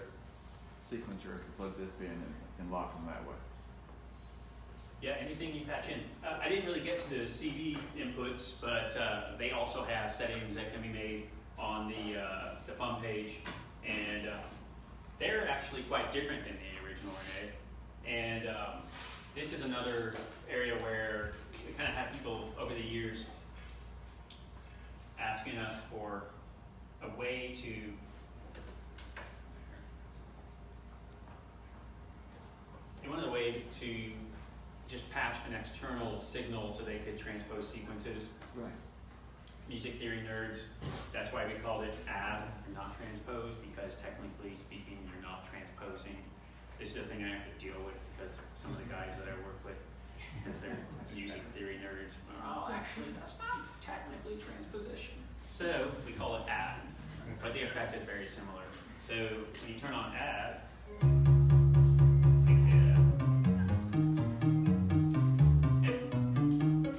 Speaker 8: sequencer, I can plug this in and lock them that way.
Speaker 2: Yeah, anything you patch in. I didn't really get to the CV inputs, but they also have settings that can be made on the fun page And they're actually quite different than the original Rene. And this is another area where we kind of have people over the years asking us for a way to they wanted a way to just patch an external signal so they could transpose sequences.
Speaker 8: Right.
Speaker 2: Music theory nerds, that's why we called it add and not transpose, because technically speaking, you're not transposing. This is the thing I have to deal with because some of the guys that I work with, because they're music theory nerds, oh, actually, that's not technically transposition. So we call it add, but the effect is very similar. So when you turn on add,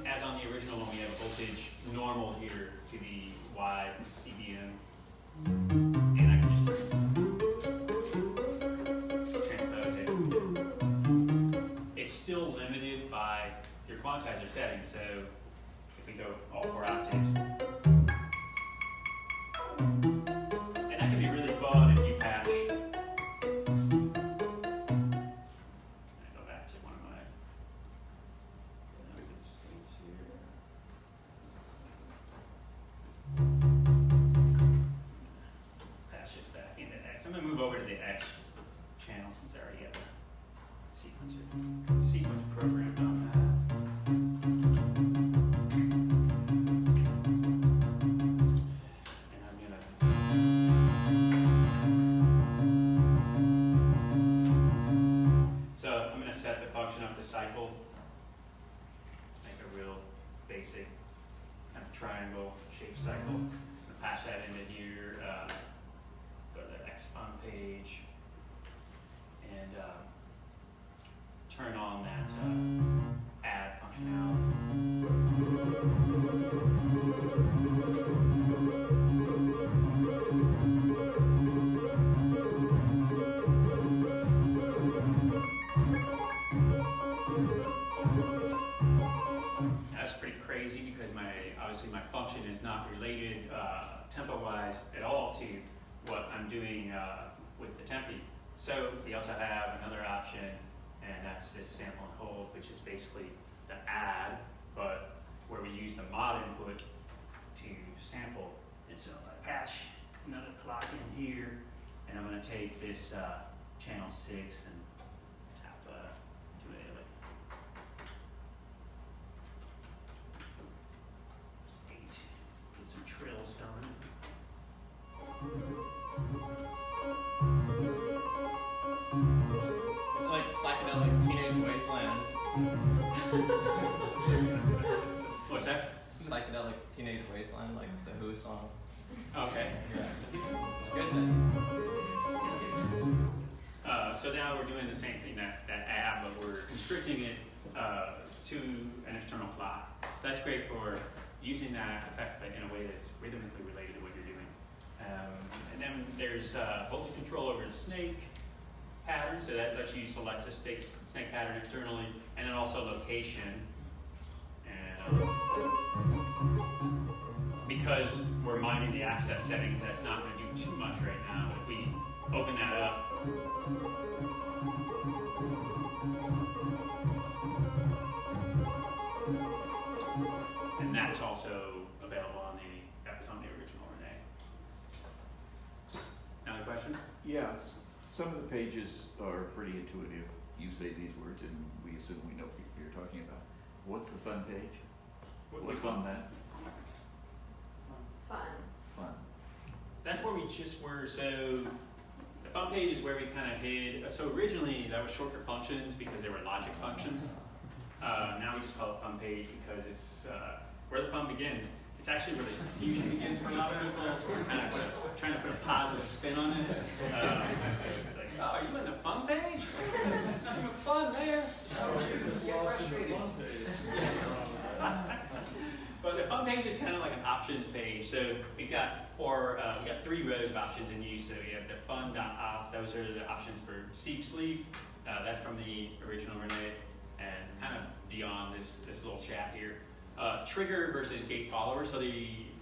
Speaker 2: as on the original one, we have voltage normal here to the Y CBM, and I can just transpose it. It's still limited by your quantizer setting, so if we go all 4 octaves, and that can be really fun if you patch. I go back to one of my states here. Patch this back into X. I'm going to move over to the X channel since I already have a sequence programmed on that. And I'm going to set the function of the cycle, make a real basic kind of triangle shaped cycle. I'm gonna patch that into here, go to the X-Fun page, and turn on that add functionality. That's pretty crazy because obviously my function is not related tempo-wise at all to what I'm doing with the tempi. So we also have another option, and that's this sample and hold, which is basically the add, but where we use the mod input to sample. And so if I patch another clock in here, and I'm going to take this channel 6 and tap 2A. Get some trills done.
Speaker 3: It's like psychedelic teenage wasteland.
Speaker 2: What's that?
Speaker 3: Psychedelic teenage wasteland, like the Who song.
Speaker 2: Okay.
Speaker 3: Yeah. It's good then.
Speaker 2: So now we're doing the same thing, that add, but we're constricting it to an external clock. So that's great for using that effect in a way that's rhythmically related to what you're doing. And then there's voltage control over the snake pattern, so that lets you select a snake pattern externally, and then also location. And because we're minding the access settings, that's not going to do too much right now. But if we open that up, and that's also available that was on the original Rene. Another question?
Speaker 8: Yes, some of the pages are pretty intuitive. You say these words and we assume we know what you're talking about. What's the fun page? What's on that?
Speaker 7: Fun.
Speaker 8: Fun.
Speaker 2: That's where we just were, so the fun page is where we kind of hid, so originally that was short for functions because they were logic functions. Now we just call it fun page because it's where the fun begins. It's actually where the confusion begins for a lot of people, so we're kind of trying to put a positive spin on it. It's like, oh, are you in the fun page? There's nothing but fun there. But the fun page is kind of like an options page. So we've got we got 3 rows of options in use. So we have the fun.op, those are the options for seek sleep. That's from the original Rene, and kind of beyond this little chat here. Trigger versus gate follower. So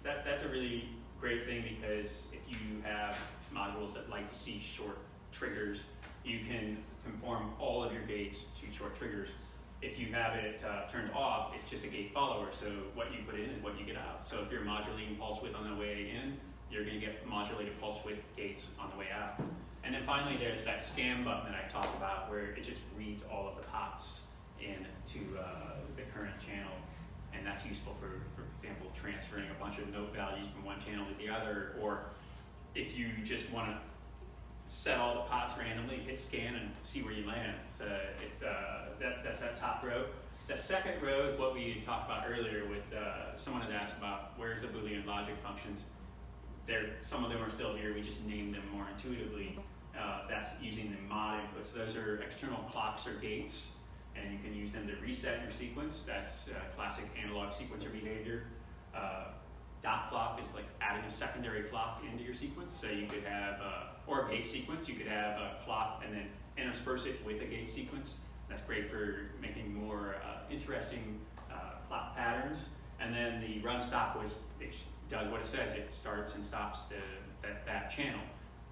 Speaker 2: that's a really great thing because if you have modules that like to see short triggers, you can conform all of your gates to short triggers. If you have it turned off, it's just a gate follower, so what you put in is what you get out. So if you're modulating pulse width on the way in, you're going to get modulated pulse width gates on the way out. And then finally there's that scan button that I talked about where it just reads all of the pots into the current channel. And that's useful for example, transferring a bunch of note values from one channel to the other, or if you just want to set all the pots randomly, hit scan and see where you land. So it's that's that top row. The second row is what we talked about earlier with someone had asked about where's the Boolean logic functions. Some of them are still here, we just named them more intuitively. That's using the mod inputs. Those are external clocks or gates, and you can use them to reset your sequence. That's classic analog sequencer behavior. Dot clock is like adding a secondary clock into your sequence. So you could have, or a gate sequence, you could have a clock and then intersperse it with a gate sequence. That's great for making more interesting clock patterns. And then the run stop it does what it says. It starts and stops that channel.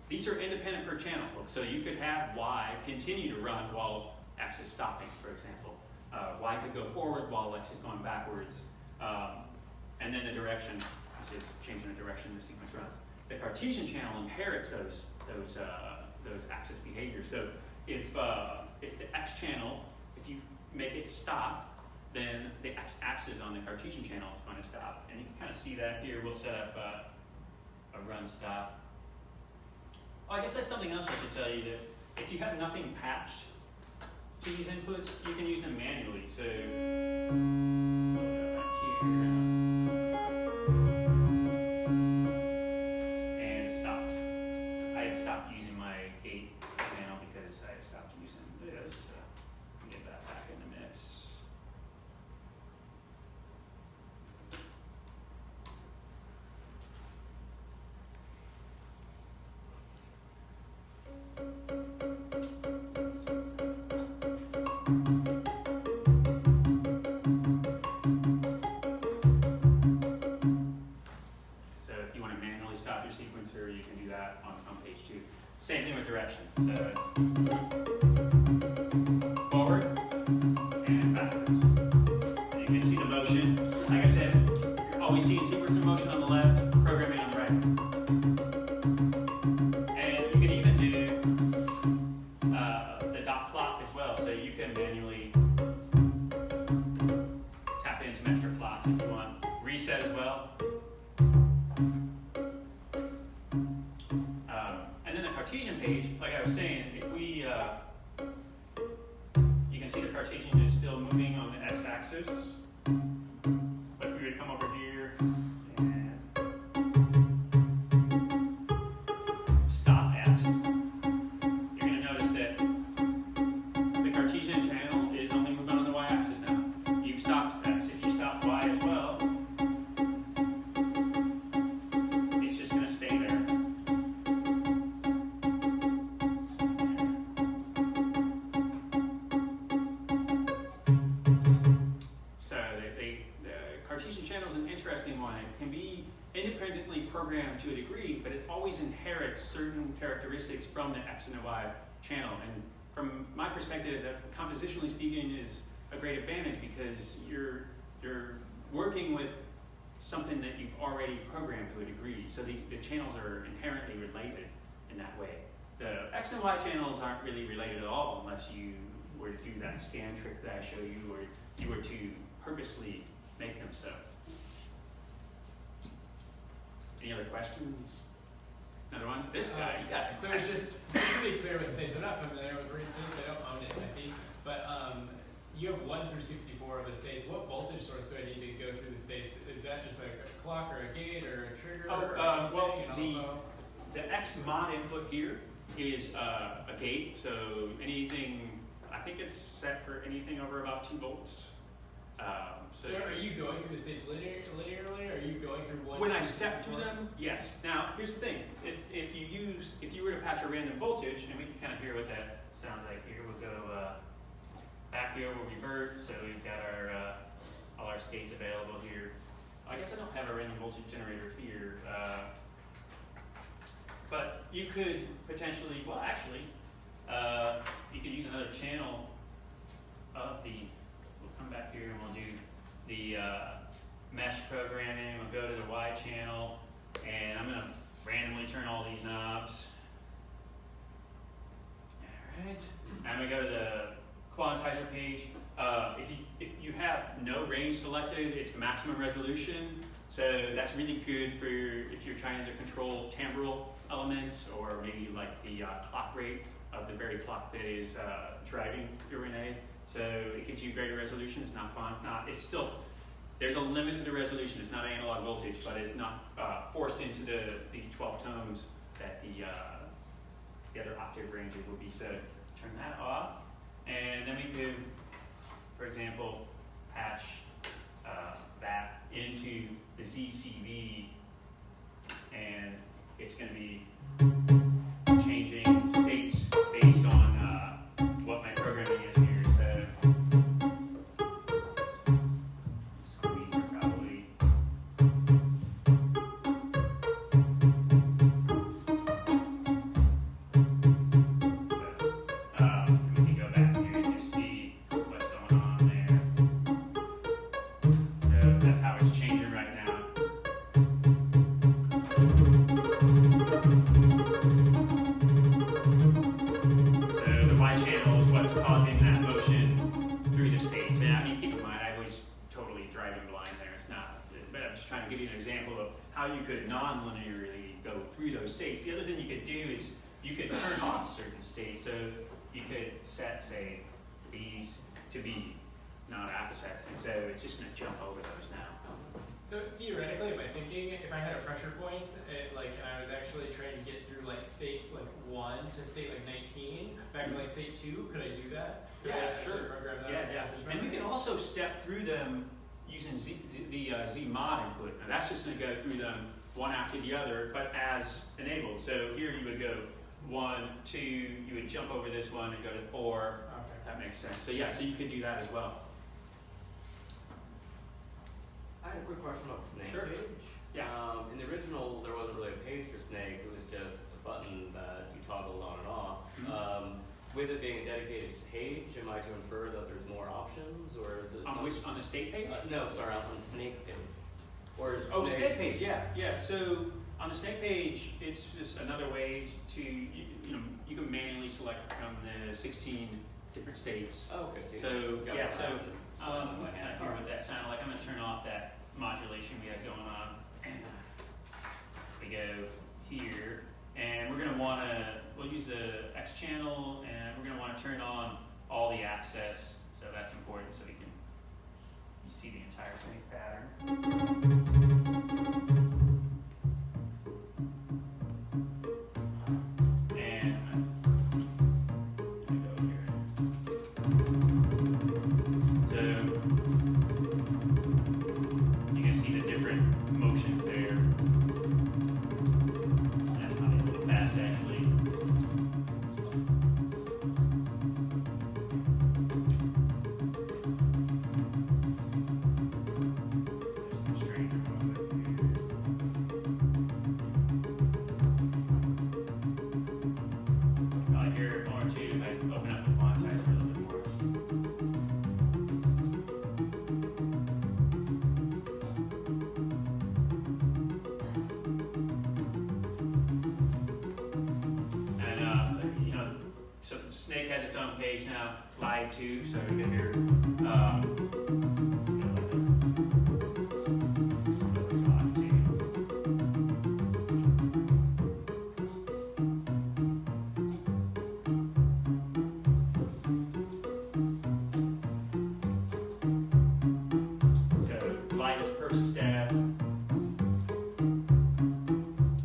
Speaker 2: These are independent per channel, folks. So you could have Y continue to run while X is stopping, for example. Y could go forward while X is going backwards. And then the direction is just changing the direction the sequence runs. The Cartesian channel inherits those axis behaviors. So if the X channel, if you make it stop, then the X axis on the Cartesian channel is going to stop. And you can kind of see that here. We'll set up a run stop. Oh, I guess that's something else I should tell you, that if you have nothing patched to these inputs, you can use them manually. So back here, and it stopped. I had stopped using my gate channel because I had stopped using this. Get that back in the mix. So if you want to manually stop your sequencer, you can do that on page 2. Same thing with directions. So forward and backwards. And you can see the motion. Like I said, you're always seeing sequencer motion on the left, programming on the right. And you can even do the dot clock as well. So you can manually tap in some extra clocks if you want. Reset as well. And then the Cartesian page, like I was saying, if we, you can see the Cartesian is still moving on the x-axis. But if we were to come over here and stop x, you're going to notice that the Cartesian channel is only moving on the y-axis now. You've stopped x. If you stop y as well, it's just going to stay there. So the Cartesian channel is an interesting one. It can be independently programmed to a degree, but it always inherits certain characteristics from the X and the Y channel. And from my perspective, compositionally speaking, is a great advantage because you're working with something that you've already programmed to a degree. So the channels are inherently related in that way. The X and Y channels aren't really related at all unless you were to do that scan trick that I showed you, or you were to purposely make them so. Any other questions? Another one? This guy, you got it.
Speaker 3: So it's just to be clear with states, I'm not familiar with read states, I don't own it, I think, but you have 1 through 64 of the states. What voltage source do I need to go through the states? Is that just like a clock or a gate or a trigger?
Speaker 2: Well, the X mod input here is a gate, so anything, I think it's set for anything over about 2 volts.
Speaker 3: So are you going through the states linearly, or are you going through 1?
Speaker 2: When I step through them, yes. Now, here's the thing. If you were to patch a random voltage, and we can kind of hear what that sounds like here. We'll go back here, we'll revert. So we've got all our states available here. I guess I don't have a random voltage generator here. but you could potentially, well, actually, you could use another channel of the. We'll come back here and we'll do the mesh programming. We'll go to the Y channel, and I'm gonna randomly turn all these knobs. All right. I'm gonna go to the quantizer page. If you have no range selected, it's the maximum resolution. So that's really good for if you're trying to control timbral elements, or maybe like the clock rate of the very clock that is driving your Rene. So it gives you greater resolution. It's it's still, there's a limit to the resolution. It's not analog voltage, but it's not forced into the 12 tones that the other octave ranges will be. So turn that off, and then we could, for example, patch that into the ZCV, and it's going to be changing states based on what my programming is here. So squeeze it probably. So we can go back here and just see what's going on there. So that's how it's changing right now. So the Y channel is what's causing that motion through the states. And I mean, keep in mind, I was totally driving blind there. It's not, but I'm just trying to give you an example of how you could non-linearly go through those states. The other thing you could do is you could turn off certain states. So you could set, say, these to be non-accessed, and so it's just going to jump over those now.
Speaker 3: So theoretically, by thinking, if I had a pressure point, and I was actually trying to get through like state 1 to state 19, back to like state 2, could I do that? Could I actually program that?
Speaker 2: Yeah. And we can also step through them using the Z mod input. Now that's just going to go through them one after the other, but as enabled. So here you would go 1, 2, you would jump over this one and go to 4.
Speaker 3: Okay.
Speaker 2: That makes sense. So yeah, so you could do that as well.
Speaker 5: I had a quick question about the Snake
Speaker 2: Sure.
Speaker 5: page.
Speaker 2: Yeah.
Speaker 5: In the original, there wasn't really a page for Snake. It was just a button that you toggled on and off.
Speaker 2: Mhm.
Speaker 5: With it being a dedicated page, am I to infer that there's more options, or is it
Speaker 2: On the state page?
Speaker 5: no, sorry, on the Snake page. Or is
Speaker 2: Snake page, yeah. So on the Snake page, it's just another way to, you can manually select from the 16 different states.
Speaker 5: Oh, okay.
Speaker 2: So, yeah, so,
Speaker 5: I
Speaker 2: I can't hear what that sounded like. I'm gonna turn off that modulation we had going on. And we go here, and we're gonna wanna, we'll use the X channel, and we're gonna wanna turn on all the access. So that's important, so we can see the entire Snake pattern. Snake has its own page now, live too, so we can hear. So live is per step,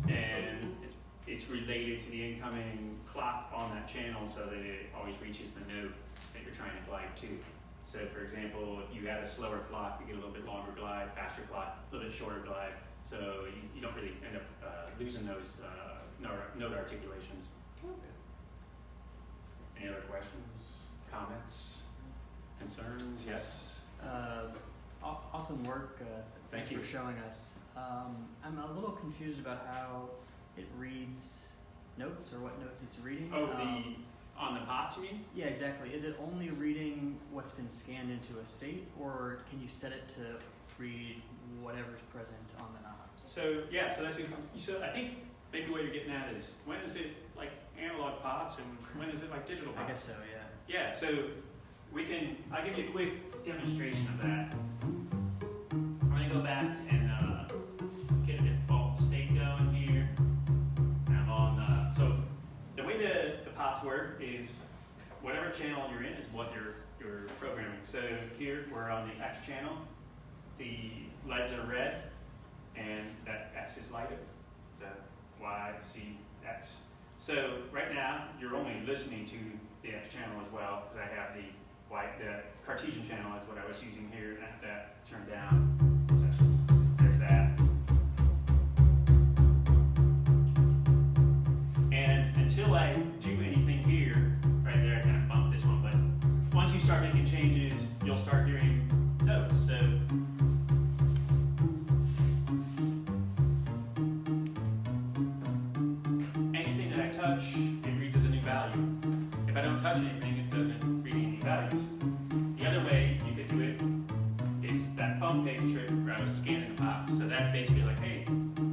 Speaker 2: and it's related to the incoming clock on that channel so that it always reaches the note that you're trying to glide to. So for example, if you had a slower clock, you get a little bit longer glide, faster clock, a little bit shorter glide. So you don't really end up losing those note articulations.
Speaker 5: Okay.
Speaker 2: Any other questions, comments, concerns? Yes?
Speaker 9: Awesome work.
Speaker 2: Thank
Speaker 9: Thanks
Speaker 2: you.
Speaker 9: for showing us. I'm a little confused about how it reads notes or what notes it's reading.
Speaker 2: Oh, on the pots, you mean?
Speaker 9: Yeah, exactly. Is it only reading what's been scanned into a state, or can you set it to read whatever's present on the knobs?
Speaker 2: So yeah, so that's good. So I think maybe what you're getting at is when is it like analog pots and when is it like digital pots?
Speaker 9: I guess so, yeah.
Speaker 2: Yeah, so I'll give you a quick demonstration of that. I'm gonna go back and get a default state going here. And I'm on, so the way the pots work is whatever channel you're in is what you're programming. So here we're on the X channel. The LEDs are red and that X is lighter. So Y, C, X. So right now you're only listening to the X channel as well because I have the Cartesian channel is what I was using here, and I have that turned down. So there's that. And until I do anything here, right there, I kind of bumped this one, but once you start making changes, you'll start hearing notes. So anything that I touch, it reads as a new value. If I don't touch anything, it doesn't read any values. The other way you could do it is that phone page trick where I was scanning the pots. So that's basically like, hey,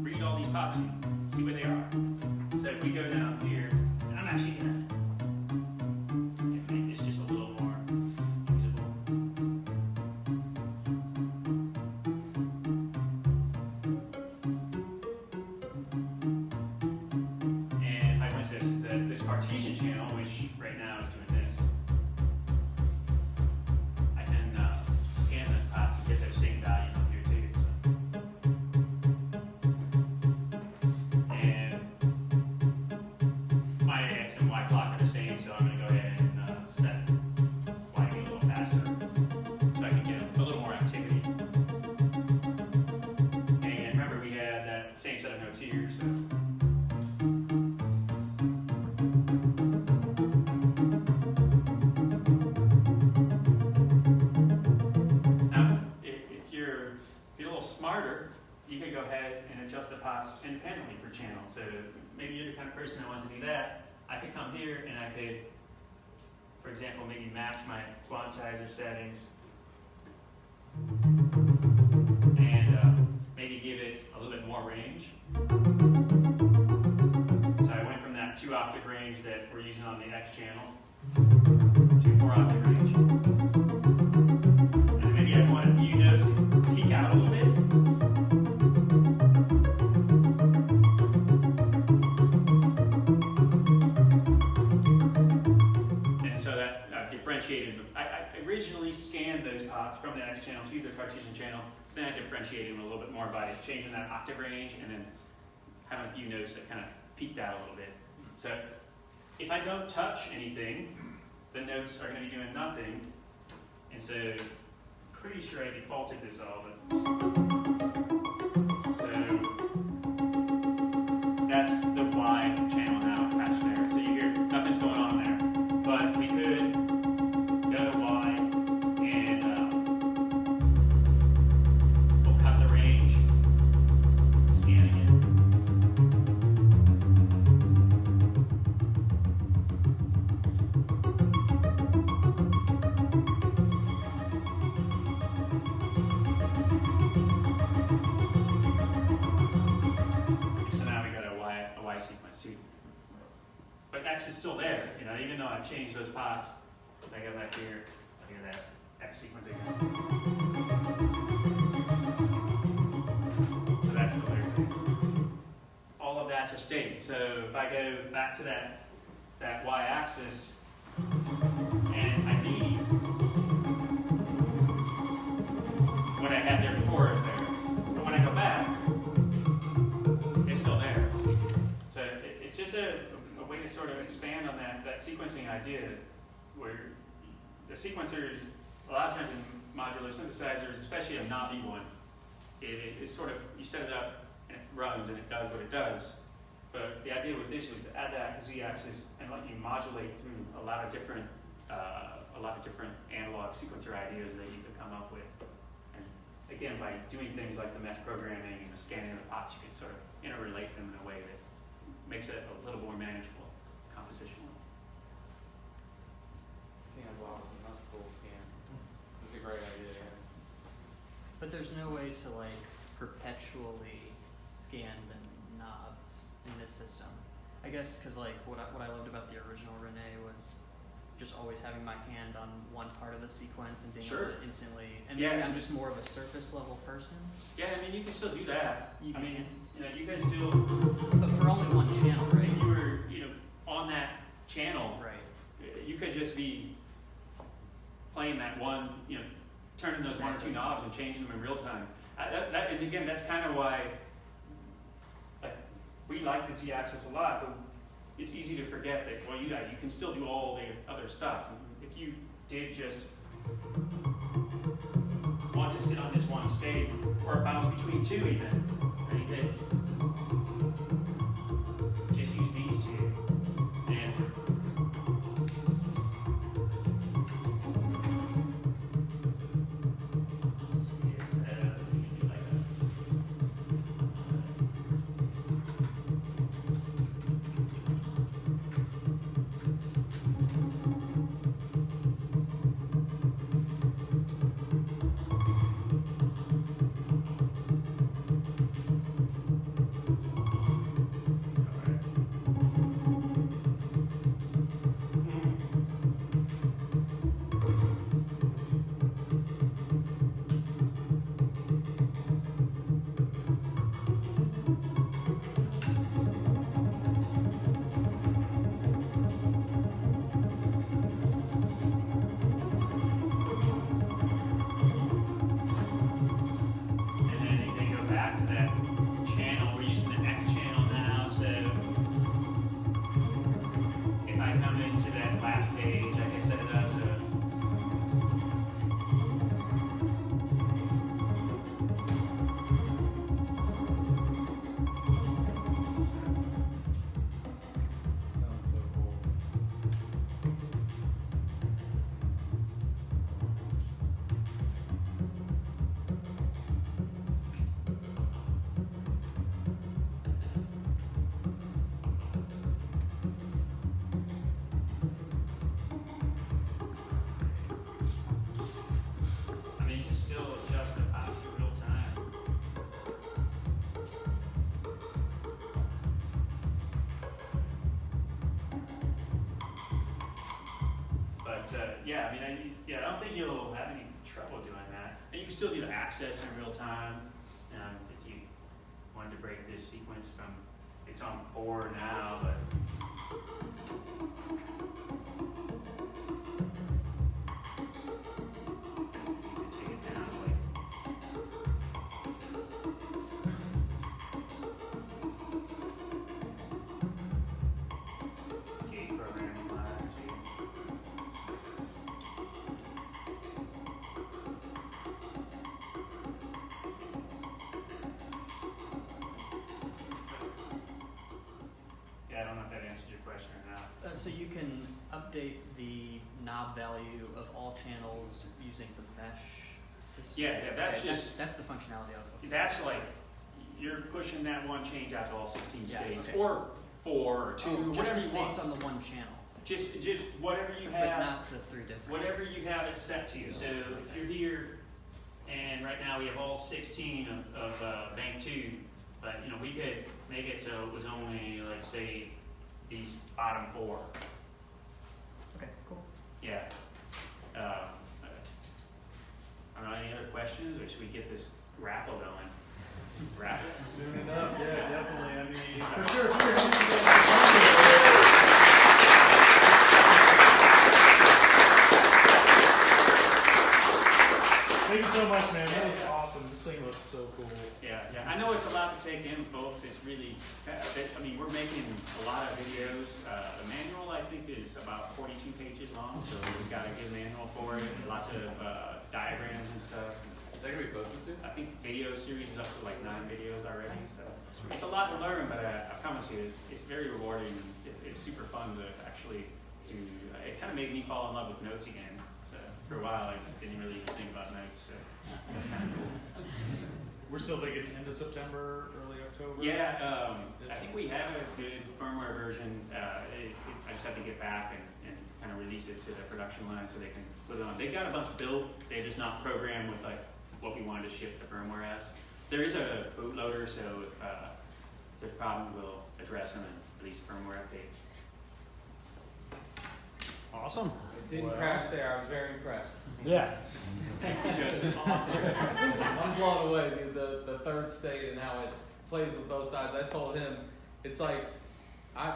Speaker 2: read all these pots and see where they are. So if we go down here, and I'm actually gonna make this just a little more usable. And if I went to this Cartesian channel, which right now is doing this, I can scan those pots and get those same values up here too. So. And my X and Y clock are the same, so I'm going to go ahead and set Y a little faster so I can get a little more activity. And remember, we had that same set of notes here. So. Now, if you're a little smarter, you can go ahead and adjust the pots independently per channel. So maybe you're the kind of person that wants to do that. I could come here and I could, for example, maybe match my quantizer settings and maybe give it a little bit more range. So I went from that 2-octave range that we're using on the X channel to 4-octave range. And maybe I want a few notes to peek out a little bit. And so that I've differentiated them. I originally scanned those pots from the X channel to the Cartesian channel. Then I differentiated them a little bit more by changing that octave range and then having a few notes that kind of peeked out a little bit. So if I don't touch anything, the notes are going to be doing nothing. And so pretty sure I defaulted this all, but so that's the Y channel now attached there. So you hear nothing's going on there. But we could go to Y and we'll have the range, scanning it. So now we got a Y sequence too. But X is still there, you know, even though I've changed those pots. I go back here, look at that X sequence again. So that's still there too. All of that's a state. So if I go back to that Y axis and I leave, what I had there before is there. But when I go back, it's still there. So it's just a way to sort of expand on that sequencing idea where the sequencers, a lot of times in modular synthesizers, especially a knobby one, it's sort of, you set it up and it runs and it does what it does. But the idea with this was to add that Z-axis and let you modulate through a lot of different analog sequencer ideas that you could come up with. And again, by doing things like the mesh programming and the scanning of the pots, you could sort of interrelate them in a way that makes it a little more manageable composition.
Speaker 6: Scan's awesome. That's a cool scan. That's a great idea. Yeah.
Speaker 9: But there's no way to like perpetually scan the knobs in this system. I guess because like what I loved about the original Rene was just always having my hand on one part of the sequence and being
Speaker 2: Sure.
Speaker 9: able to instantly. And
Speaker 2: Yeah.
Speaker 9: maybe I'm just more of a surface level person.
Speaker 2: Yeah, I mean, you can still do that.
Speaker 9: You
Speaker 2: I mean,
Speaker 9: can.
Speaker 2: you know, you guys still,
Speaker 9: But for only one channel, right?
Speaker 2: if you were, you know, on that channel,
Speaker 9: Right.
Speaker 2: you could just be playing that one, you know, turning those one or two knobs and changing them in real time. And again, that's kind of why, like, we like the Z-axis a lot, but it's easy to forget that, well, you can still do all the other stuff. If you did just want to sit on this one state, or bounce between two even, right, you could just use these two. And yeah, I mean, I don't think you'll have any trouble doing that. And you can still do the access in real time. If you wanted to break this sequence from, it's on 4 now, but you can take it down like. Gate programming line too. Yeah, I don't know if that answers your question or not.
Speaker 9: So you can update the knob value of all channels using the mesh system?
Speaker 2: Yeah, that's
Speaker 9: Okay,
Speaker 2: just,
Speaker 9: that's the functionality I was looking
Speaker 2: that's like, you're pushing that one change out to all 16
Speaker 9: Yeah,
Speaker 2: states,
Speaker 9: okay.
Speaker 2: or 4 or 2,
Speaker 9: for. Oh, just
Speaker 2: whatever
Speaker 9: the
Speaker 2: you want.
Speaker 9: states on the one channel,
Speaker 2: Just whatever you
Speaker 9: but
Speaker 2: have,
Speaker 9: not the 3 different.
Speaker 2: whatever you have it set to. So if you're here, and right now we have all 16 of bank 2, but you know, we could make it so it was only, like, say, these bottom 4.
Speaker 9: Okay, cool.
Speaker 2: Yeah. I don't know, any other questions, or should we get this raffle going? Raffle?
Speaker 1: Soon enough, yeah, definitely. I mean, for
Speaker 2: Alright.
Speaker 1: sure. Thank you so much, man. That was awesome. This thing looks so cool.
Speaker 2: Yeah, I know it's a lot to take in, folks. It's really, I mean, we're making a lot of videos. The manual, I think, is about 42 pages long, so we've got a good manual for it. Lots of diagrams and stuff.
Speaker 6: Is that gonna be posted soon?
Speaker 2: I think video series is up to like 9 videos already, so it's a lot to learn, but I promise you, it's very rewarding. It's super fun to actually do. It kind of made me fall in love with notes again. So for a while, I didn't really think about notes, so it's kind of cool.
Speaker 1: We're still thinking end of September, early October. over?
Speaker 2: Yeah, I think we have a good firmware version. I just have to get back and kind of release it to the production line so they can put it on. They've got a bunch built. They're just not programmed with like what we wanted to ship the firmware as. There is a bootloader, so if there's a problem, we'll address them and release a firmware update.
Speaker 1: Awesome.
Speaker 6: It didn't
Speaker 1: Well,
Speaker 6: crash there. I was very impressed.
Speaker 1: Yeah.
Speaker 2: Just awesome.
Speaker 6: I'm blown away, dude. The third state and how it plays with both sides. I told him, it's like,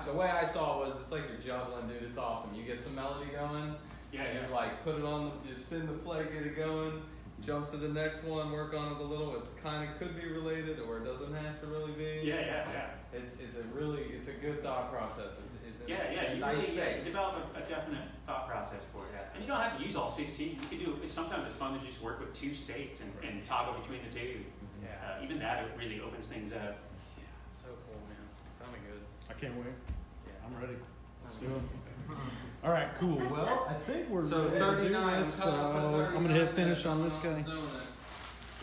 Speaker 6: the way I saw it was, it's like you're juggling, dude. It's awesome. You get some melody going,
Speaker 2: Yeah,
Speaker 6: and
Speaker 2: yeah.
Speaker 6: you're like, put it on, you spin the play, get it going, jump to the next one, work on it a little. It's kind of could be related, or it doesn't have to really be.
Speaker 2: Yeah.
Speaker 6: It's a good thought process. It's
Speaker 2: You
Speaker 6: nice
Speaker 2: really
Speaker 6: space.
Speaker 2: develop a definite thought process for it. And you don't have to use all 16. You can do, sometimes it's fun to just work with 2 states and toggle between the 2.
Speaker 6: Yeah.
Speaker 2: Even that, it really opens things up.
Speaker 6: Yeah, it's so cool, man. It sounded good.
Speaker 1: I can't wait.
Speaker 6: Yeah.
Speaker 1: I'm ready. Let's do it. All right, cool. Well, I think we're
Speaker 6: So
Speaker 1: ready to do
Speaker 6: 39.
Speaker 1: this, so I'm gonna hit finish on this guy.
Speaker 6: Doing it.